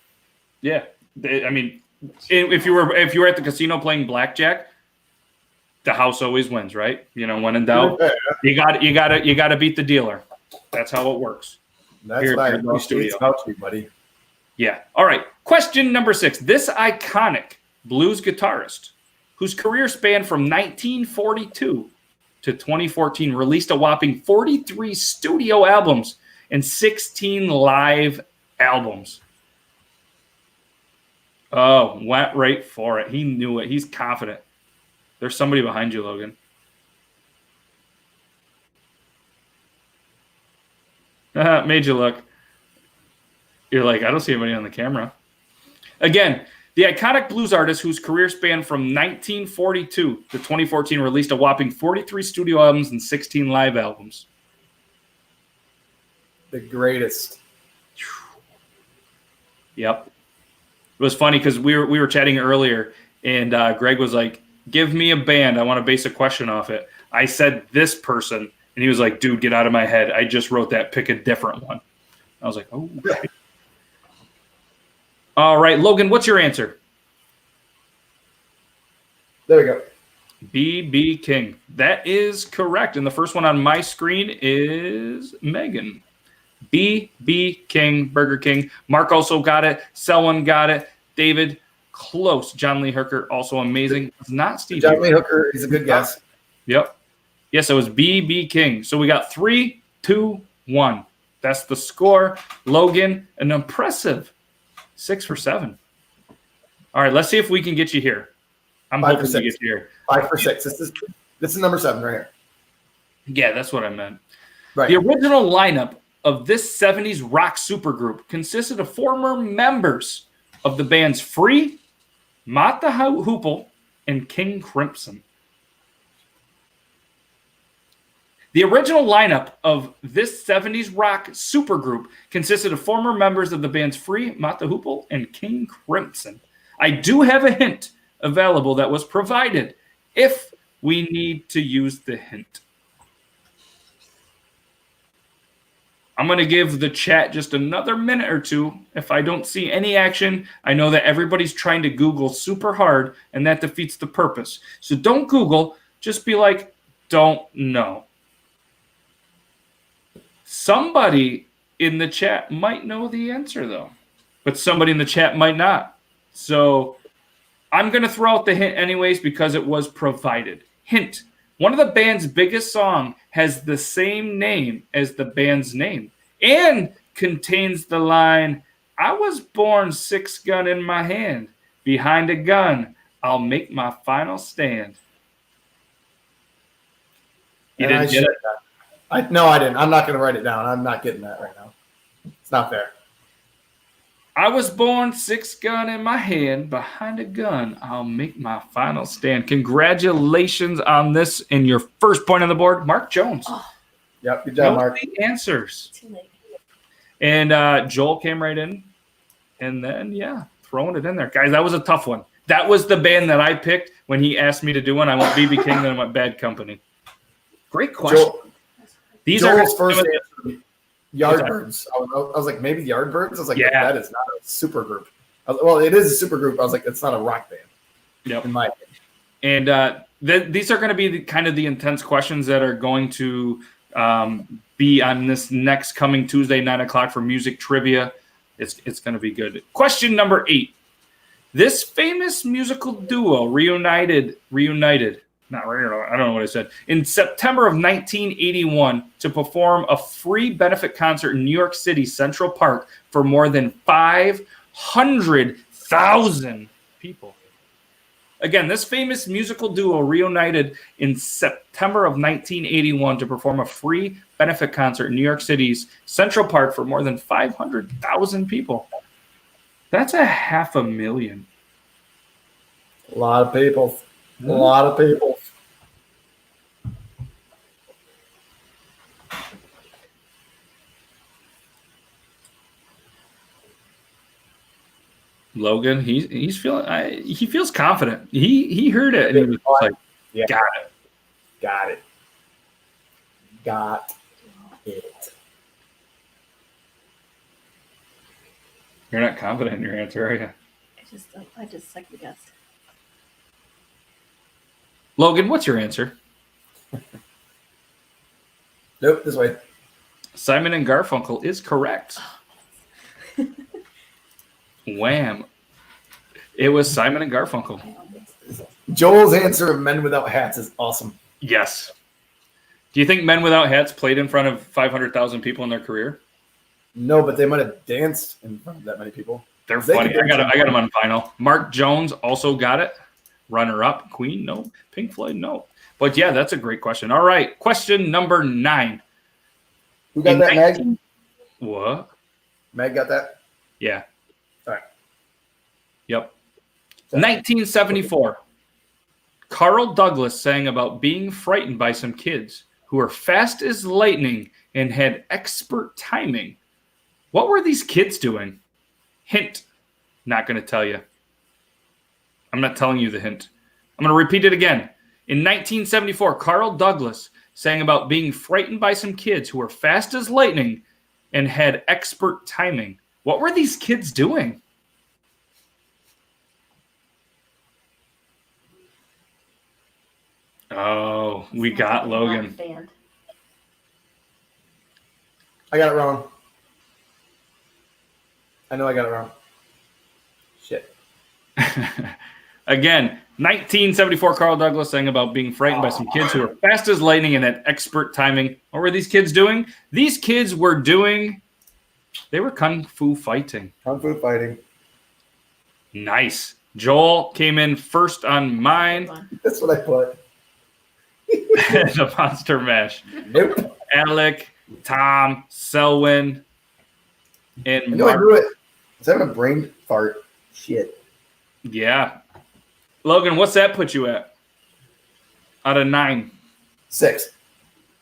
Yeah, I mean, if you were at the casino playing blackjack, the house always wins, right? When in doubt, you got to beat the dealer. That's how it works. That's why it's about you, buddy. Yeah. All right. Question number 6. This iconic blues guitarist, whose career spanned from 1942 to 2014, released a whopping 43 studio albums and 16 live albums. Oh, went right for it. He knew it. He's confident. There's somebody behind you, Logan. Made you look. You're like, I don't see anybody on the camera. Again, the iconic blues artist whose career spanned from 1942 to 2014 released a whopping 43 studio albums and 16 live albums. The greatest. Yep. It was funny because we were chatting earlier, and Greg was like, give me a band. I want to base a question off it. I said this person, and he was like, dude, get out of my head. I just wrote that. Pick a different one. I was like, oh, okay. All right, Logan, what's your answer? There we go. B.B. King. That is correct. And the first one on my screen is Megan. B.B. King, Burger King. Mark also got it. Selwyn got it. David, close. John Lee Hooker, also amazing. It's not Steve. John Lee Hooker is a good guess. Yep. Yes, it was B.B. King. So we got 3, 2, 1. That's the score. Logan, an impressive 6 for 7. All right, let's see if we can get you here. I'm hoping to get you here. 5 for 6. This is number 7 right here. Yeah, that's what I meant. Right. The original lineup of this 70s rock supergroup consisted of former members of the bands Free, Mott the Hoople, and King Crimson. The original lineup of this 70s rock supergroup consisted of former members of the bands Free, Mott the Hoople, and King Crimson. I do have a hint available that was provided if we need to use the hint. I'm going to give the chat just another minute or two. If I don't see any action, I know that everybody's trying to Google super hard, and that defeats the purpose. So don't Google. Just be like, don't know. Somebody in the chat might know the answer, though, but somebody in the chat might not. So I'm going to throw out the hint anyways because it was provided. Hint. One of the band's biggest songs has the same name as the band's name and contains the line, I was born 6-gun in my hand. Behind a gun, I'll make my final stand. You didn't get it? No, I didn't. I'm not going to write it down. I'm not getting that right now. It's not fair. I was born 6-gun in my hand. Behind a gun, I'll make my final stand. Congratulations on this and your first point on the board, Mark Jones. Oh. Yep, good job, Mark. The answers. Too late. And Joel came right in. And then, throwing it in there. Guys, that was a tough one. That was the band that I picked when he asked me to do one. I went BB King, then I went Bad Company. Great question. Joel's first answer, Yardbirds. I was like, maybe the Yardbirds? I was like, that is not a super group. Well, it is a super group. I was like, it's not a rock band. Yep. In my opinion. And these are going to be kind of the intense questions that are going to be on this next coming Tuesday, 9 o'clock for music trivia. It's going to be good. Question number 8. This famous musical duo reunited. I don't know what I said. In September of 1981 to perform a free benefit concert in New York City Central Park for more than 500,000 people. Again, this famous musical duo reunited in September of 1981 to perform a free benefit concert in New York City's Central Park for more than 500,000 people. That's 500,000. A lot of people. A lot of people. Logan, he's feeling. He feels confident. He heard it and he was like, "Got it, got it, got it." You're not confident in your answer, are you? I just second guessed. Logan, what's your answer? Nope, this way. Simon and Garfunkel is correct. Wham. It was Simon and Garfunkel. Joel's answer of Men Without Hats is awesome. Yes. Do you think Men Without Hats played in front of 500,000 people in their career? No, but they might have danced in front of that many people. They're funny. I got them on vinyl. Mark Jones also got it. Runner-up. Queen, no. Pink Floyd, no. But yeah, that's a great question. All right, question number 9. Who got that, Meg? What? Meg got that? Yeah. All right. Yep. 1974. Carl Douglas sang about being frightened by some kids who were fast as lightning and had expert timing. What were these kids doing? Hint. Not going to tell you. I'm not telling you the hint. I'm going to repeat it again. In 1974, Carl Douglas sang about being frightened by some kids who were fast as lightning and had expert timing. What were these kids doing? Oh, we got Logan. Band. I got it wrong. I know I got it wrong. Shit. Again, 1974, Carl Douglas sang about being frightened by some kids who were fast as lightning and had expert timing. What were these kids doing? These kids were they were kung fu fighting. Kung fu fighting. Nice. Joel came in first on mine. That's what I put. The Monster Mash. Nope. Alec, Tom, Selwyn, and I know I drew it. I was having a brain fart. Shit. Yeah. Logan, what's that put you at? Out of 9. 6.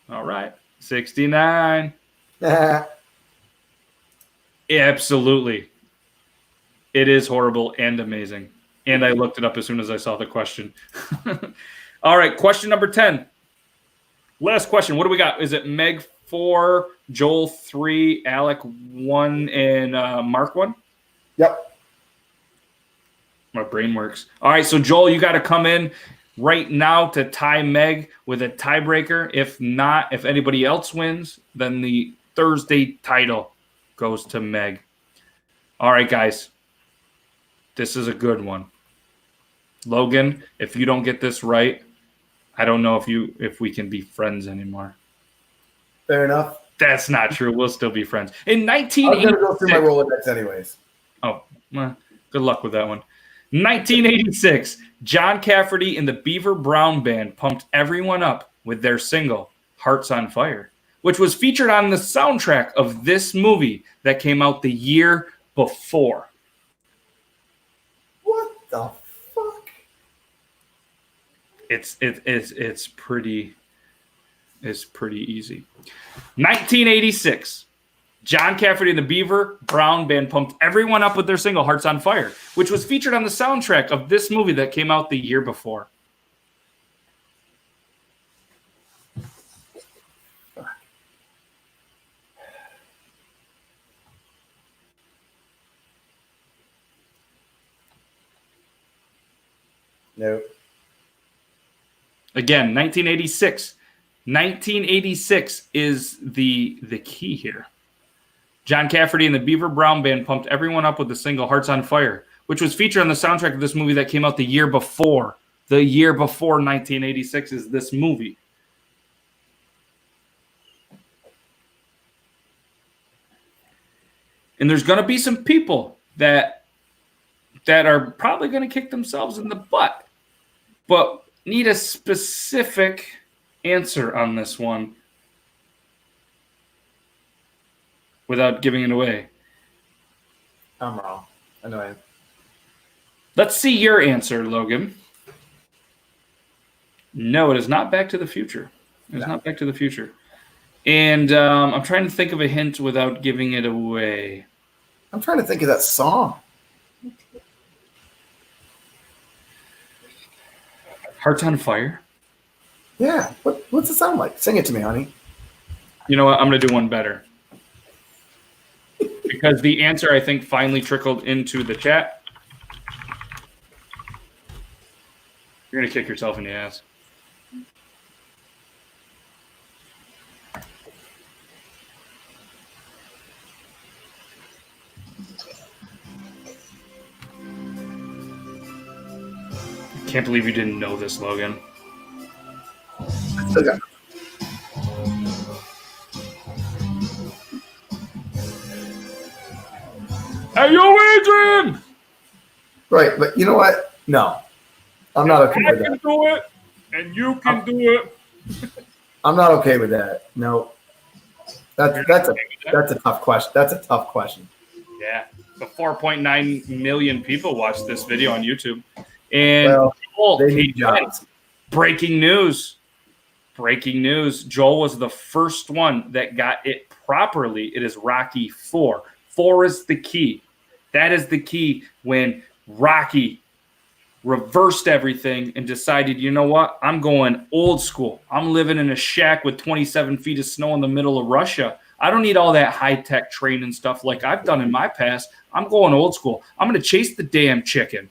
All right. 69. Absolutely. It is horrible and amazing. And I looked it up as soon as I saw the question. All right. Question number 10. Last question. What do we got? Is it Meg 4, Joel 3, Alec 1, and Mark 1? Yep. My brain works. All right, so Joel, you got to come in right now to tie Meg with a tiebreaker. If not, if anybody else wins, then the Thursday title goes to Meg. All right, guys. This is a good one. Logan, if you don't get this right, I don't know if we can be friends anymore. Fair enough. That's not true. We'll still be friends. In I was going to go through my 1986, Rolodex anyways. oh, well, good luck with that one. 1986, John Cafferty and the Beaver Brown Band pumped everyone up with their single, Hearts on Fire, which was featured on the soundtrack of this movie that came out the year before. What the fuck? It's pretty easy. 1986. John Cafferty and the Beaver Brown Band pumped everyone up with their single Hearts on Fire, which was featured on the soundtrack of this movie that came out the year before. No. Again, 1986. 1986 is the key here. John Cafferty and the Beaver Brown Band pumped everyone up with the single Hearts on Fire, which was featured on the soundtrack of this movie that came out the year before. The year before 1986 is this movie. And there's going to be some people that are probably going to kick themselves in the butt, but need a specific answer on this one without giving it away. I'm wrong. I know I am. Let's see your answer, Logan. No, it is not Back to the Future. It's not Back to the Future. And I'm trying to think of a hint without giving it away. I'm trying to think of that song. Hearts on Fire? Yeah. What's it sound like? Sing it to me, honey. You know what? I'm going to do one better. Because the answer, I think, finally trickled into the chat. You're going to kick yourself in the ass. I can't believe you didn't know this, Logan. Okay. Hey, yo, Adrian! Right, but you know what? No. I'm not okay with I can that. do it, and you can do it. I'm not okay with that. No. That's a tough question. That's a tough question. Yeah. The 4.9 million people watched this video on YouTube. And Well, they need jobs. Breaking news. Breaking news. Joel was the first one that got it properly. It is Rocky 4. 4 is the key. That is the key when Rocky reversed everything and decided, you know what? I'm going old school. I'm living in a shack with 27 feet of snow in the middle of Russia. I don't need all that high-tech training stuff like I've done in my past. I'm going old school. I'm going to chase the damn chicken.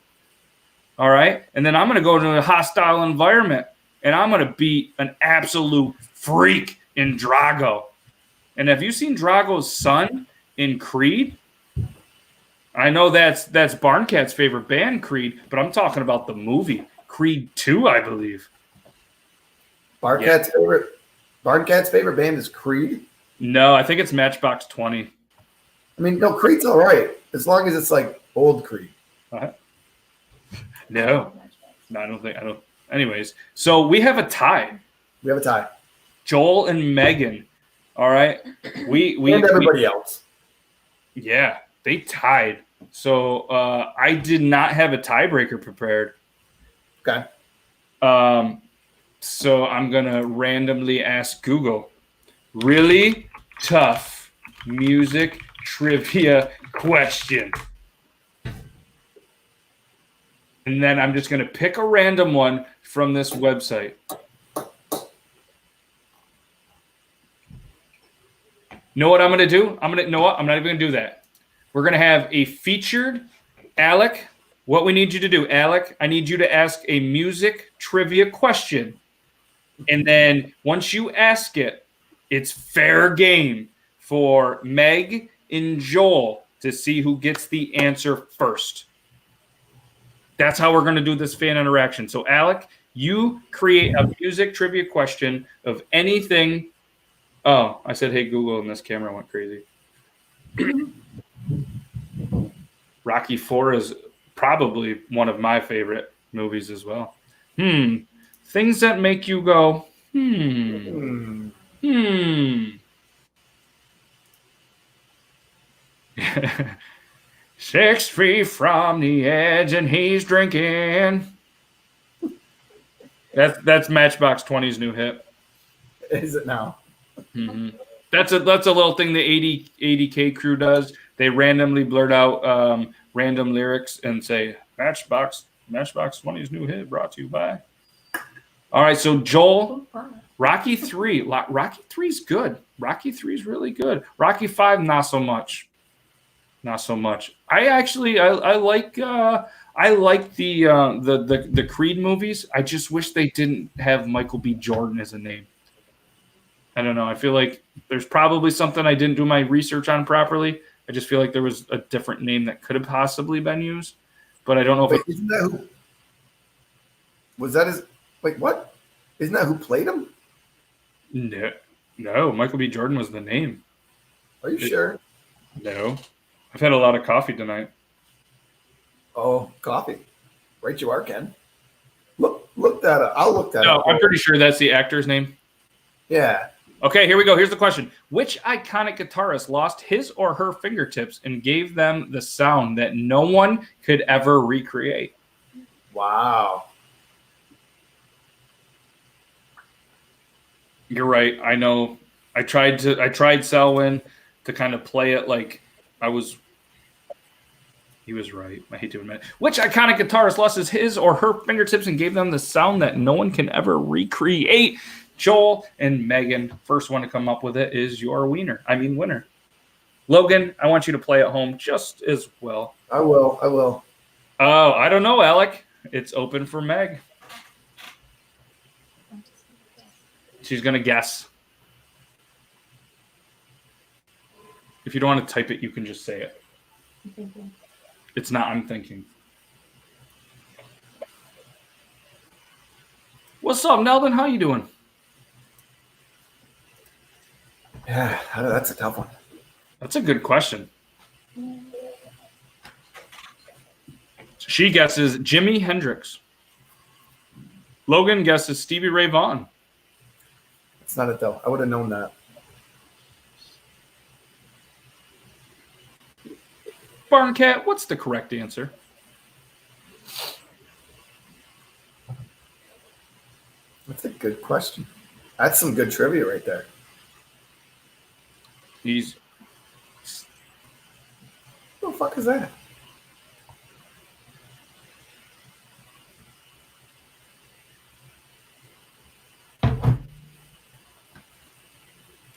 All right? And then I'm going to go to a hostile environment, and I'm going to be an absolute freak in Drago. And have you seen Drago's son in Creed? I know that's Barncat's favorite band, Creed, but I'm talking about the movie, Creed 2, I believe. Barncat's favorite band is Creed? No, I think it's Matchbox 20. I mean, no, Creed's all right, as long as it's like old Creed. No, I don't. Anyways, so we have a tie. We have a tie. Joel and Megan. All right. We and everybody else. Yeah, they tied. So I did not have a tiebreaker prepared. Okay. So I'm gonna randomly ask Google. Really tough music trivia question. And then I'm just going to pick a random one from this website. Know what I'm going to do? I'm not even going to do that. We're going to have a featured Alec. What we need you to do, Alec, I need you to ask a music trivia question. And then once you ask it, it's fair game for Meg and Joel to see who gets the answer first. That's how we're going to do this fan interaction. So, Alec, you create a music trivia question of anything Oh, I said, hey, Google, and this camera went crazy. Rocky IV is probably one of my favorite movies as well. Things that make you go, 6 feet from the edge and he's drinking. That's Matchbox 20's new hit. Is it now? Mm-hmm. That's a little thing the 80K crew does. They randomly blurt out random lyrics and say Matchbox 20's new hit brought to you by. All right, so Joel, Rocky 3. Rocky 3's good. Rocky 3's really good. Rocky 5, not so much. Not so much. I like the Creed movies. I just wish they didn't have Michael B. Jordan as a name. I don't know. I feel like there's probably something I didn't do my research on properly. I just feel like there was a different name that could have possibly been used, but I don't know if isn't that who was that his? Wait, what? Isn't that who played him? No, Michael B. Jordan was the name. Are you sure? No, I've had a lot of coffee tonight. Oh, coffee. Right, you are, Ken. Look that up. I'll look that up. No, I'm pretty sure that's the actor's name. Yeah. Okay, here we go. Here's the question. Which iconic guitarist lost his or her fingertips and gave them the sound that no one could ever recreate? Wow. You're right. I know. I tried Selwyn to kind of play it like he was right. I hate to admit it. Which iconic guitarist lost his or her fingertips and gave them the sound that no one can ever recreate? Joel and Megan, first one to come up with it is your winner. Logan, I want you to play at home just as well. I will. Oh, I don't know, Alec. It's open for Meg. She's going to guess. If you don't want to type it, you can just say it. I'm thinking. It's not I'm thinking. What's up, Nelden? How you doing? Yeah, that's a tough one. That's a good question. She guesses Jimi Hendrix. Logan guesses Stevie Ray Vaughan. It's not it, though. I would have known that. Barncat, what's the correct answer? That's a good question. That's some good trivia right there. He's. What the fuck is that?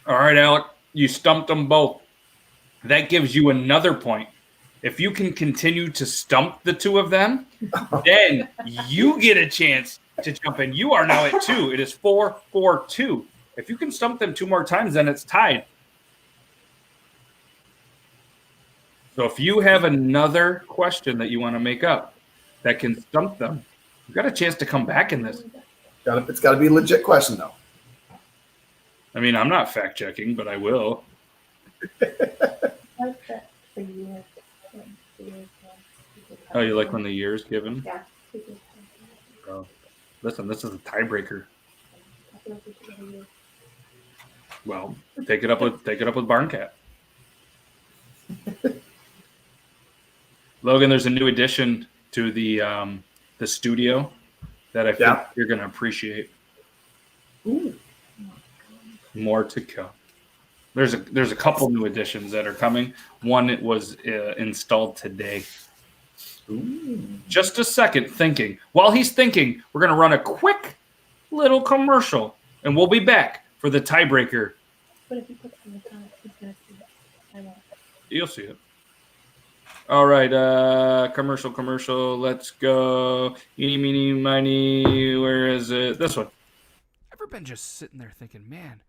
All right, Alec, you stumped them both. That gives you another point. If you can continue to stump the two of them, then you get a chance to jump in. You are now at 2. It is 4-4-2. If you can stump them 2 more times, then it's tied. So if you have another question that you want to make up that can stump them, you've got a chance to come back in this. It's got to be a legit question, though. I mean, I'm not fact checking, but I will. Like that for you. Oh, you like when the year is given? Yeah. Oh, listen, this is a tiebreaker. Well, take it up with Barncat. Logan, there's a new addition to the studio that I think you're going to appreciate. Ooh. More to come. There's a couple new additions that are coming. One was installed today. Ooh. Just a second, thinking. While he's thinking, we're going to run a quick little commercial, and we'll be back for the tiebreaker. But if you put it in the comments, he's going to see it. I won't. You'll see it. All right, commercial. Let's go. Eeny, meeny, miny. Where is it? This one. Ever been just sitting there thinking, man,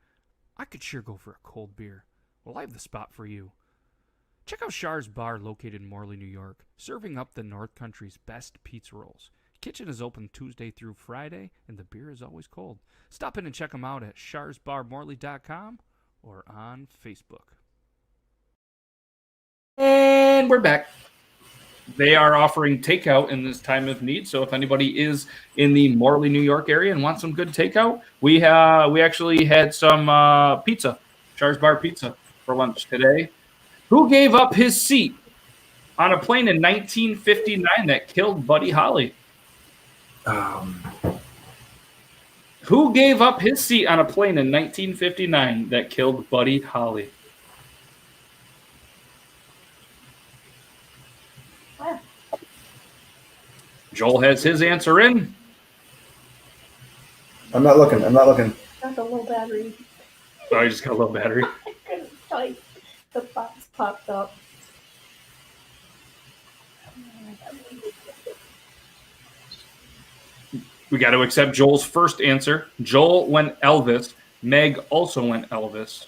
I could sure go for a cold beer? Well, I have the spot for you. Check out Char's Bar located in Morley, New York, serving up the North Country's best pizza rolls. Kitchen is open Tuesday through Friday, and the beer is always cold. Stop in and check them out at charsbarmorley.com or on Facebook. And we're back. They are offering takeout in this time of need. So if anybody is in the Morley, New York area and wants some good takeout, we actually had some pizza, Char's Bar Pizza, for lunch today. Who gave up his seat on a plane in 1959 that killed Buddy Holly? Who gave up his seat on a plane in 1959 that killed Buddy Holly? Joel has his answer in. I'm not looking. Got a low battery. Oh, I just got a low battery. I couldn't type. The box popped up. We got to accept Joel's first answer. Joel went Elvis. Meg also went Elvis.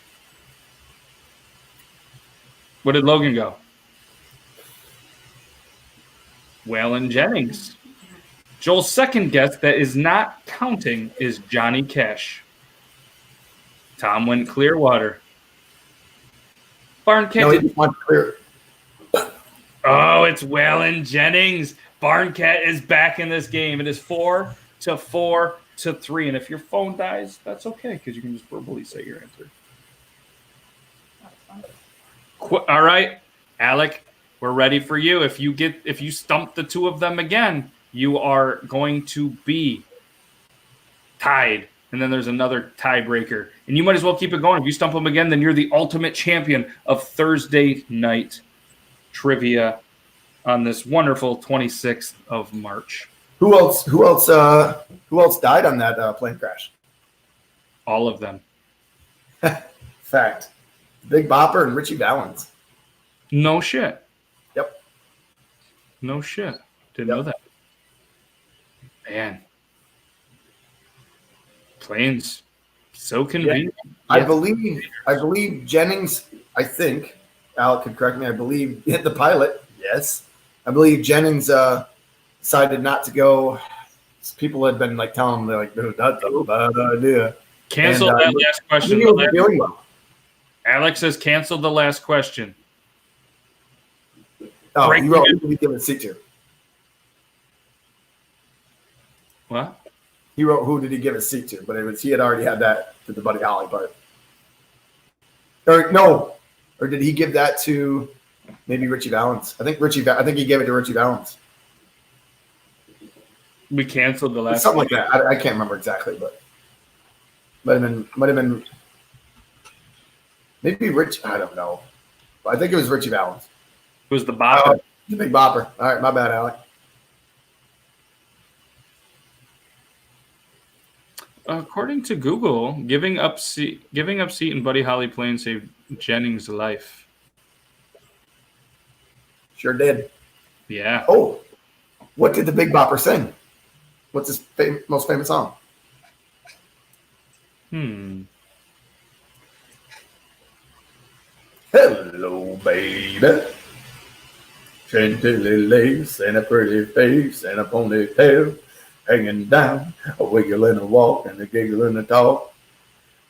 What did Logan go? Waylon Jennings. Joel's second guess that is not counting is Johnny Cash. Tom went Clearwater. Barncat. No, he went clear. Oh, it's Waylon Jennings. Barncat is back in this game. It is 4-4-3. And if your phone dies, that's okay because you can just verbally say your answer. All right, Alec, we're ready for you. If you stump the two of them again, you are going to be tied. And then there's another tiebreaker. And you might as well keep it going. If you stump them again, then you're the ultimate champion of Thursday night trivia on this wonderful 26th of March. Who else died on that plane crash? All of them. Fact. Big Bopper and Richie Valens. No shit. Yep. No shit. Didn't know that. Man. Planes. So convenient. Yeah. I believe Jennings, I think, Alec could correct me, I believe hit the pilot. Yes. I believe Jennings decided not to go. People had been like telling him, they're like, no, that's a bad idea. Cancel that last question. Alex says cancel the last question. Oh, he wrote, who did he give a seat to? What? He wrote, who did he give a seat to? But he had already had that to the Buddy Holly part. Or did he give that to maybe Richie Valens? I think he gave it to Richie Valens. We canceled the last something like that. I can't remember exactly, but might have been maybe Rich. I don't know. But I think it was Richie Valens. It was the Bopper. The Big Bopper. All right, my bad, Alec. According to Google, giving up seat in Buddy Holly plane saved Jennings' life. Sure did. Yeah. Oh, what did the Big Bopper sing? What's his most famous song? Hello, baby. Chantilly lace and a pretty face and a ponytail hanging down, a wiggle and a walk and a giggle and a talk.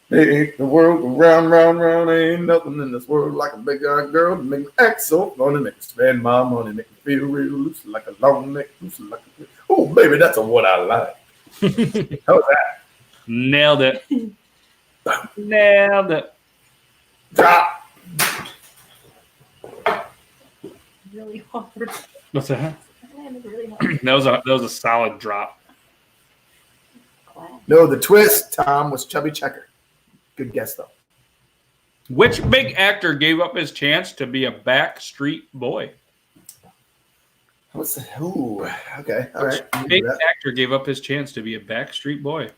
Make the world go round, round, round. Ain't nothing in this world like a big-eyed girl to make me act so funny, make me spend my money, make me feel real loose like a long neck, loose like a... Oh, baby, that's what I like. How's that? Nailed it. Nailed it. Drop. Really hard. What's that? Really hard. That was a solid drop. No, the twist, Tom, was Chubby Checker. Good guess, though. Which big actor gave up his chance to be a backstreet boy? What's the who? Okay, all right. Which big actor gave up his chance to be a backstreet boy?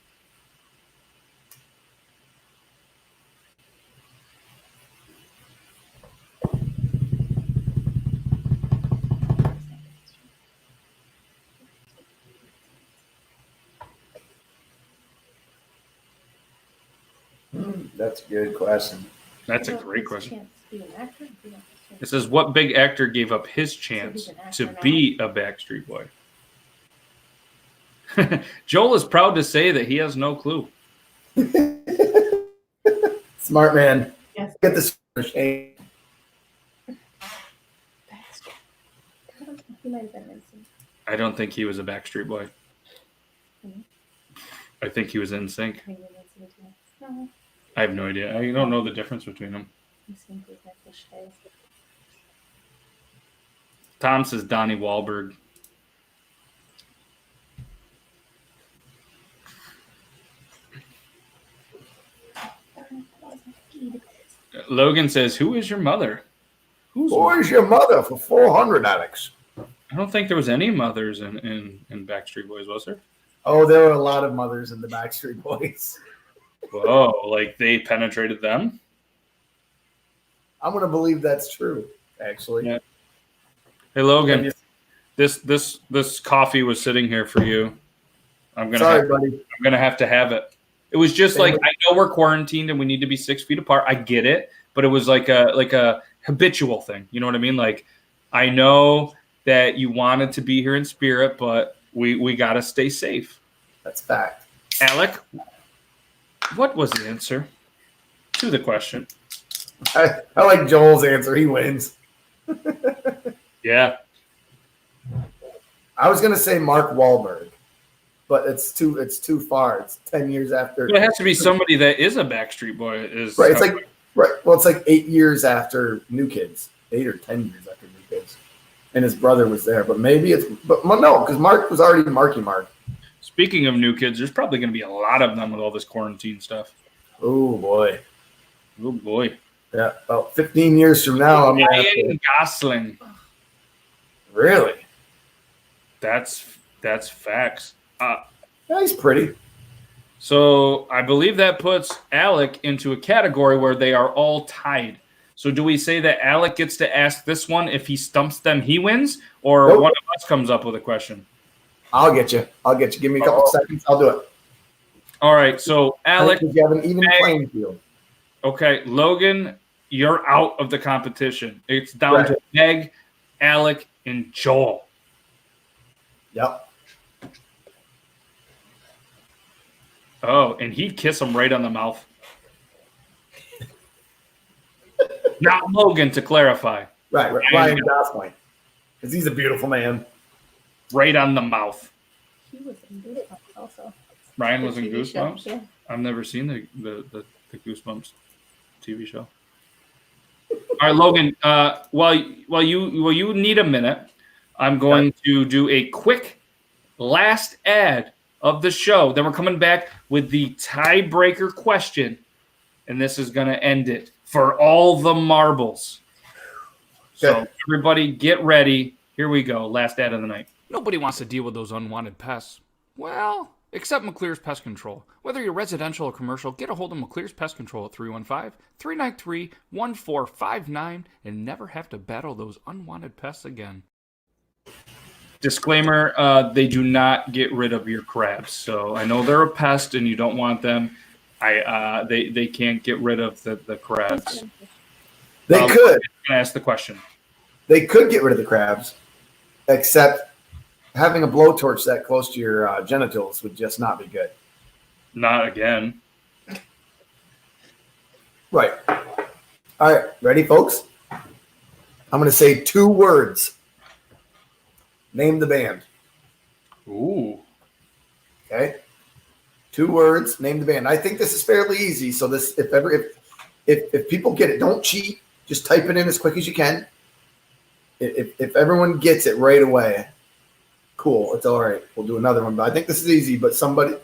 That's a good question. That's a great question. It says, what big actor gave up his chance to be a backstreet boy? Joel is proud to say that he has no clue. Smart man. get this shame. Baxter. I don't think he might have been missing. I don't think he was a Backstreet Boy. Mhm. I think he was in sync. Maybe that's what it is. No, I have no idea. I don't know the difference between them. I'm seeing who's that cliche. Tom says Donnie Wahlberg. Logan says, "Who is your mother?" Who's your mother for 400, Alex? I don't think there was any mothers in Backstreet Boys, was there? Oh, there were a lot of mothers in the Backstreet Boys. Whoa, like they penetrated them? I'm going to believe that's true, actually. Yeah. Hey, Logan, this coffee was sitting here for you. Sorry, buddy. I'm gonna have to have it. It was just like, I know we're quarantined and we need to be 6 feet apart. I get it, but it was like a habitual thing. You know what I mean? Like, I know that you wanted to be here in spirit, but we got to stay safe. That's fact. Alec, what was the answer to the question? I like Joel's answer. He wins. Yeah. I was going to say Mark Wahlberg, but it's too far. It's 10 years after. But it has to be somebody that is a Backstreet Boy. Right. It's like, right. Well, it's like 8 years after New Kids, 8 or 10 years after New Kids. And his brother was there, but maybe no, because Mark was already Marky Mark. Speaking of New Kids, there's probably going to be a lot of them with all this quarantine stuff. Oh boy. Oh boy. Yeah, about 15 years from now, I'm gonna Ryan Gosling. Really? That's facts. Yeah, he's pretty. So I believe that puts Alec into a category where they are all tied. So do we say that Alec gets to ask this one? If he stumps them, he wins? Or Nope. one of us comes up with a question? I'll get you. Give me a couple seconds. I'll do it. All right. So Alec, You have an even playing field. okay, Logan, you're out of the competition. It's down to Meg, Alec, and Joel. Yep. Oh, and he'd kiss him right on the mouth. Not Logan, to clarify. Right. Ryan Gosling. Because he's a beautiful man. Right on the mouth. He was in Goosebumps also. Ryan was The in TV show, Goosebumps? yeah. I've never seen the Goosebumps TV show. All right, Logan, while you need a minute, I'm going to do a quick last ad of the show. Then we're coming back with the tiebreaker question, and this is going to end it for all the marbles. So everybody get ready. Here we go. Last ad of the night. Nobody wants to deal with those unwanted pests. Well, except McClear's Pest Control. Whether you're residential or commercial, get a hold of McClear's Pest Control at 315-393-1459 and never have to battle those unwanted pests again. Disclaimer, they do not get rid of your crabs. So I know they're a pest and you don't want them. They can't get rid of the crabs. They could. Can I ask the question? They could get rid of the crabs, except having a blowtorch that close to your genitals would just not be good. Not again. Right. All right. Ready, folks? I'm going to say 2 words. Name the band. Ooh. Okay. 2 words. Name the band. I think this is fairly easy. So this, if people get it, don't cheat. Just type it in as quick as you can. If everyone gets it right away, cool. It's all right. We'll do another one. But I think this is easy. But somebody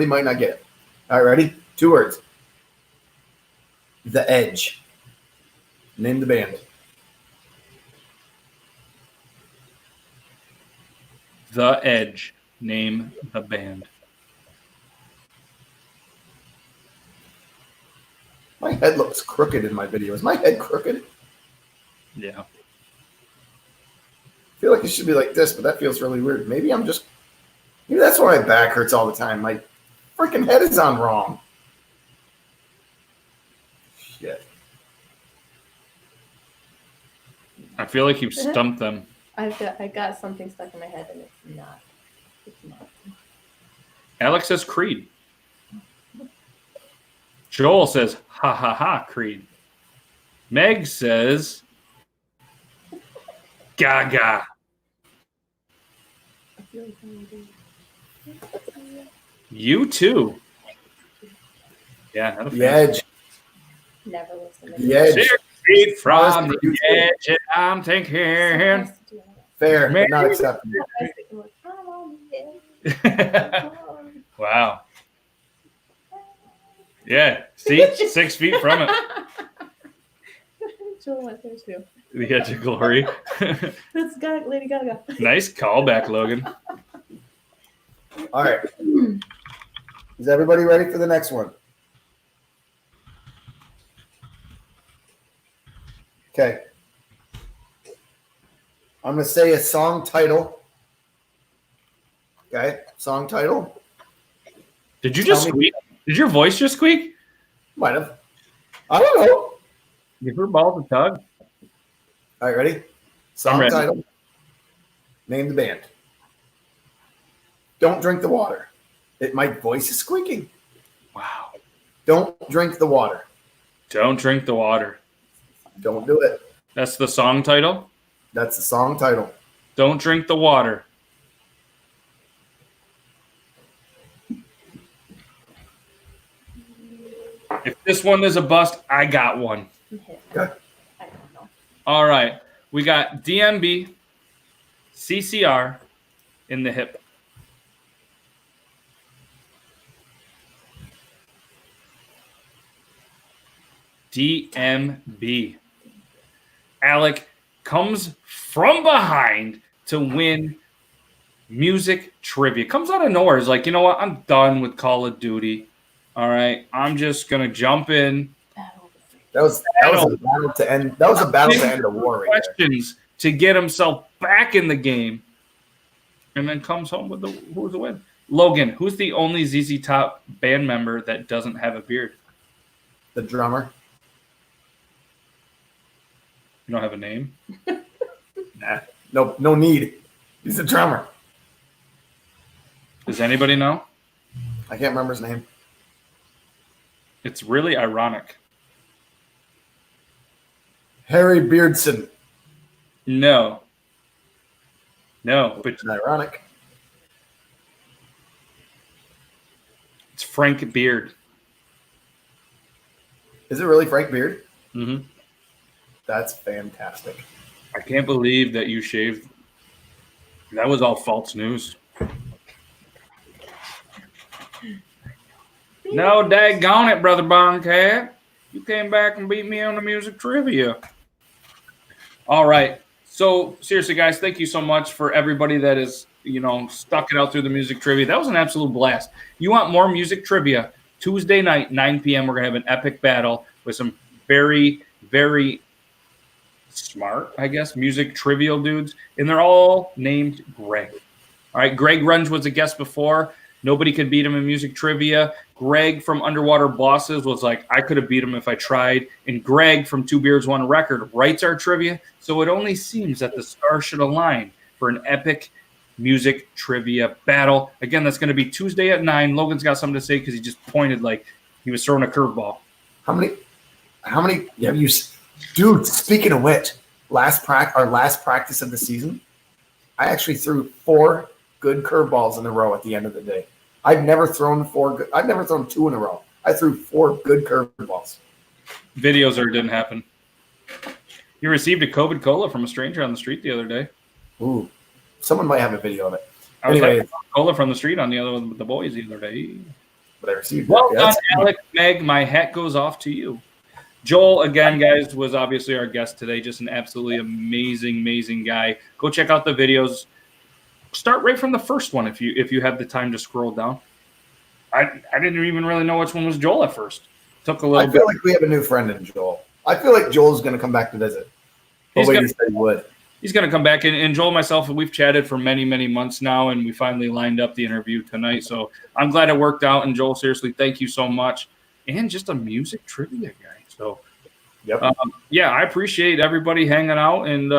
might not get it. All right. Ready? 2 words. The Edge. Name the band. The Edge. Name the band. My head looks crooked in my video. Is my head crooked? Yeah. I feel like it should be like this, but that feels really weird. Maybe that's why my back hurts all the time. My freaking head is on wrong. Shit. I feel like you've stumped them. I got something stuck in my head and it's not. Alex says Creed. Joel says, ha ha ha, Creed. Meg says Gaga. I feel like I'm doing- You too. Yeah, not a The fan. Edge. Never listen to The Edge. 6 feet from the edge, and I'm thinking. Fair, Man. but not acceptable. Wow. Yeah, see, 6 feet from it. Joel went there too. The edge of glory. That's Lady Gaga. Nice callback, Logan. All right. Is everybody ready for the next one? Okay. I'm going to say a song title. Okay. Song title. Did you just squeak? Did your voice just squeak? Might have. I don't know. Give her balls a tug. All right, ready? Song ready. title. Name the band. Don't drink the water. My voice is squeaking. Wow. Don't drink the water. Don't drink the water. Don't do it. That's the song title. That's the song title. Don't drink the water. If this one is a bust, I got one. Okay. I don't know. All right. We got DMB, CCR in the hip. DMB. Alec comes from behind to win music trivia. Comes out of nowhere. It's like, you know what? I'm done with Call of Duty. All right. I'm just going to jump in. That was a battle to end. That was a battle to end the war. Right Questions to get himself back in the game, and then comes home with the win. Logan, who's the only ZZ Top band member that doesn't have a beard? The drummer. You don't have a name? Nah. No need. He's the drummer. Does anybody know? I can't remember his name. It's really ironic. Harry Beardson. No, but It's ironic. it's Frank Beard. Is it really Frank Beard? Mm-hmm. That's fantastic. I can't believe that you shaved. That was all false news. No, daggone it, Brother Barncat. You came back and beat me on the music trivia. All right. So, seriously, guys, thank you so much for everybody that is, stuck it out through the music trivia. That was an absolute blast. You want more music trivia? Tuesday night, 9 p.m., we're going to have an epic battle with some very, very smart, I guess, music trivial dudes. And they're all named Greg. All right. Greg Runge was a guest before. Nobody could beat him in music trivia. Greg from Underwater Bosses was like, I could have beat him if I tried. And Greg from Two Beards One Record writes our trivia. So it only seems that the stars should align for an epic music trivia battle. Again, that's going to be Tuesday at 9. Logan's got something to say because he just pointed like he was throwing a curveball. How many have you, dude? Speaking of which, our last practice of the season, I actually threw 4 good curveballs in a row at the end of the day. I've never thrown 2 in a row. I threw 4 good curveballs. Videos or it didn't happen. You received a COVID cola from a stranger on the street the other day. Ooh, someone might have a video of it. I was Anyway, having cola from the street on the other with the boys the other day. but I received Well it. done, Alec. Meg, my hat goes off to you. Joel, again, guys, was obviously our guest today. Just an absolutely amazing guy. Go check out the videos. Start right from the first one if you have the time to scroll down. I didn't even really know which one was Joel at first. Took a little I feel like we have a new friend in Joel. I feel like Joel's going to come back to visit. He's But gonna- he said he would. He's going to come back. And Joel and myself, we've chatted for many months now, and we finally lined up the interview tonight. So I'm glad it worked out. And Joel, seriously, thank you so much. And just a music trivia guy. So, Yep. yeah, I appreciate everybody hanging out. And,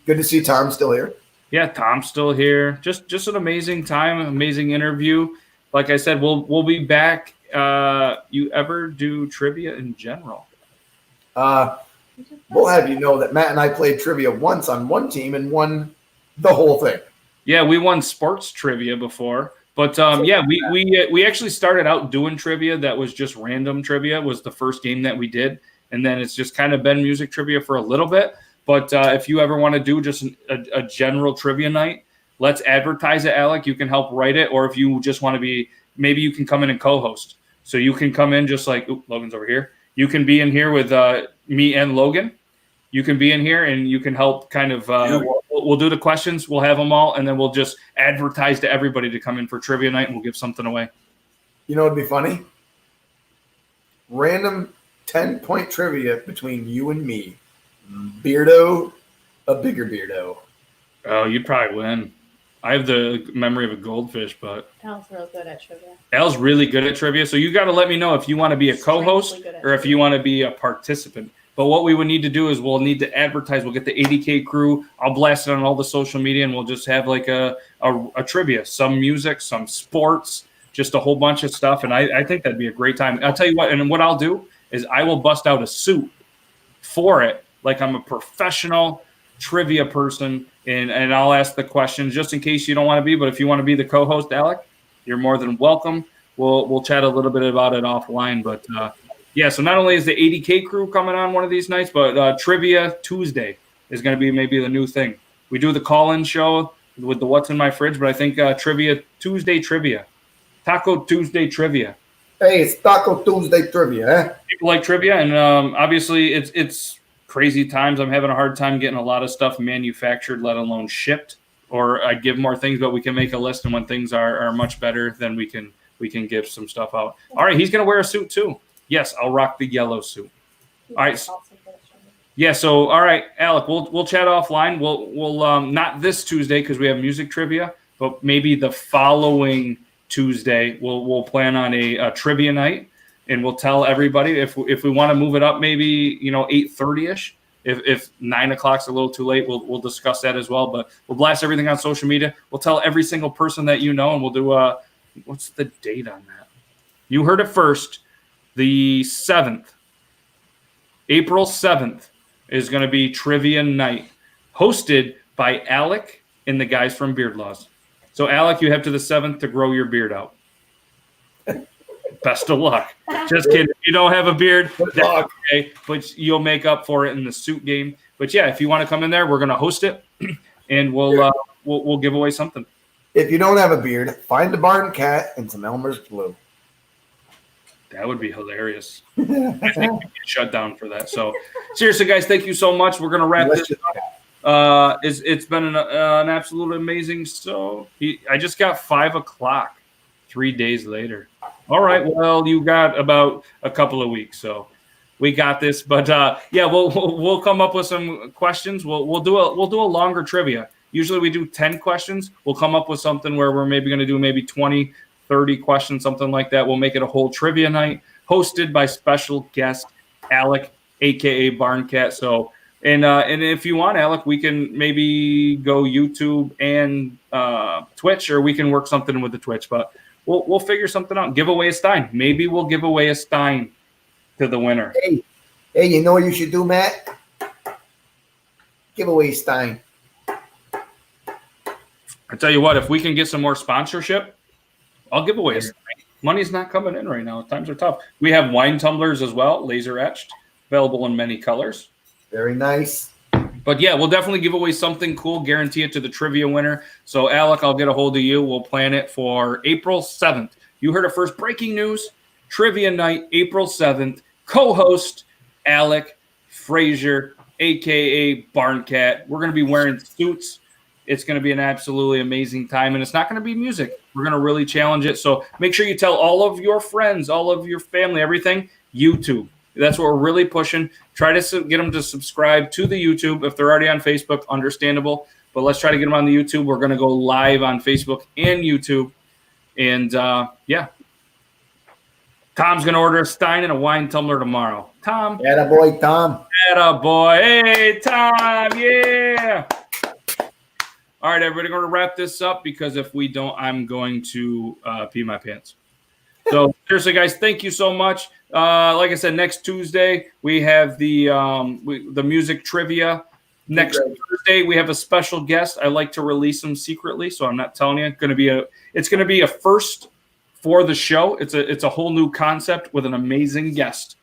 Good to see Tom still here. yeah, Tom's still here. Just an amazing time, amazing interview. Like I said, we'll be back. You ever do trivia in general? We'll have you know that Matt and I played trivia once on one team and won the whole thing. Yeah, we won sports trivia before. But yeah, we actually started out doing trivia that was just random trivia was the first game that we did. And then it's just kind of been music trivia for a little bit. But if you ever want to do just a general trivia night, let's advertise it, Alec. You can help write it. Or if you just want to be, maybe you can come in and co-host. So you can come in just like, Logan's over here. You can be in here with me and Logan. You can be in here and you can help kind of we'll do the questions. We'll have them all. And then we'll just advertise to everybody to come in for trivia night and we'll give something away. You know, it'd be funny. Random 10-point trivia between you and me. Beardo, a bigger beardo. Oh, you'd probably win. I have the memory of a goldfish, but Al's real good at trivia. Al's really good at trivia. So you got to let me know if you want to be a co-host or if you want to be a participant. But what we would need to do is we'll need to advertise. We'll get the 80K crew. I'll blast it on all the social media, and we'll just have like a trivia, some music, some sports, just a whole bunch of stuff. And I think that'd be a great time. I'll tell you what, and what I'll do is I will bust out a suit for it, like I'm a professional trivia person, and I'll ask the questions just in case you don't want to be. But if you want to be the co-host, Alec, you're more than welcome. We'll chat a little bit about it offline. But yeah, so not only is the 80K crew coming on one of these nights, but Trivia Tuesday is going to be maybe the new thing. We do the call-in show with the What's in My Fridge, but I think Trivia Tuesday trivia, Taco Tuesday trivia. Hey, it's Taco Tuesday trivia, eh? People like trivia, and obviously it's crazy times. I'm having a hard time getting a lot of stuff manufactured, let alone shipped. Or I give more things, but we can make a list, and when things are much better, then we can give some stuff out. All right, he's gonna wear a suit too. Yes, I'll rock the yellow suit. All right. Yeah. So all right, Alec, we'll chat offline. We'll not this Tuesday because we have music trivia, but maybe the following Tuesday we'll plan on a trivia night, and we'll tell everybody if we want to move it up, maybe 8:30ish. If 9 o'clock's a little too late, we'll discuss that as well. But we'll blast everything on social media. We'll tell every single person that you know, and we'll do what's the date on that? You heard it first. The 7th, April 7th, is going to be Trivia Night, hosted by Alec and the guys from Beard Laws. So, Alec, you have to the 7th to grow your beard out. Best of luck. Just kidding. If you don't have a beard, that's okay, but you'll make up for it in the suit game. But, yeah, if you want to come in there, we're going to host it, and we'll give away something. If you don't have a beard, find a barn cat and some Elmer's glue. That would be hilarious. I think we get shut down for that. So, seriously, guys, thank you so much. We're going to wrap this up. It's been an absolute amazing. So, I just got 5 o'clock 3 days later. All right. Well, you got about a couple of weeks, so we got this. But yeah, we'll come up with some questions. We'll do a longer trivia. Usually we do 10 questions. We'll come up with something where we're maybe going to do maybe 20. 30 questions, something like that. We'll make it a whole trivia night hosted by special guest Alec, aka Barn Cat. So, and if you want, Alec, we can maybe go YouTube and Twitch, or we can work something with the Twitch. But we'll figure something out. Give away a Stein. Maybe we'll give away a Stein to the winner. Hey, you know what you should do, Matt? Give away a Stein. I tell you what, if we can get some more sponsorship, I'll give away a Stein. Money's not coming in right now. Times are tough. We have wine tumblers as well, laser etched, available in many colors. Very nice. But yeah, we'll definitely give away something cool, guarantee it to the trivia winner. So Alec, I'll get a hold of you. We'll plan it for April 7th. You heard it first. Breaking news, trivia night, April 7th. Co-host Alec Frazier, aka Barn Cat. We're going to be wearing suits. It's going to be an absolutely amazing time, and it's not going to be music. We're going to really challenge it. So make sure you tell all of your friends, all of your family, everything, YouTube. That's what we're really pushing. Try to get them to subscribe to the YouTube. If they're already on Facebook, understandable. But let's try to get them on the YouTube. We're going to go live on Facebook and YouTube. And, yeah. Tom's going to order a Stein and a wine tumbler tomorrow. Tom. Attaboy, Tom. Attaboy. Hey, Tom. Yeah. All right, everybody, going to wrap this up because if we don't, I'm going to pee my pants. So seriously, guys, thank you so much. Like I said, next Tuesday we have the music trivia. Next Thursday we have a special guest. I like to release them secretly, so I'm not telling you. It's going to be a first for the show. It's a whole new concept with an amazing guest.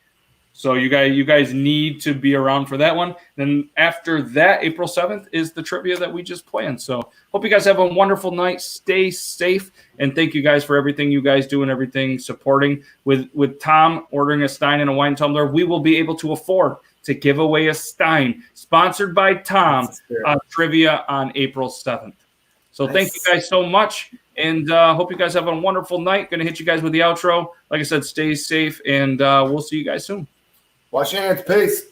So you guys need to be around for that one. Then after that, April 7th is the trivia that we just planned. So hope you guys have a wonderful night. Stay safe, and thank you guys for everything you guys do and everything supporting. With Tom ordering a Stein and a wine tumbler, we will be able to afford to give away a Stein, sponsored by Tom, on trivia on April 7th. So thank you guys so much, and hope you guys have a wonderful night. Going to hit you guys with the outro. Like I said, stay safe, and we'll see you guys soon. Wash your hands. Peace.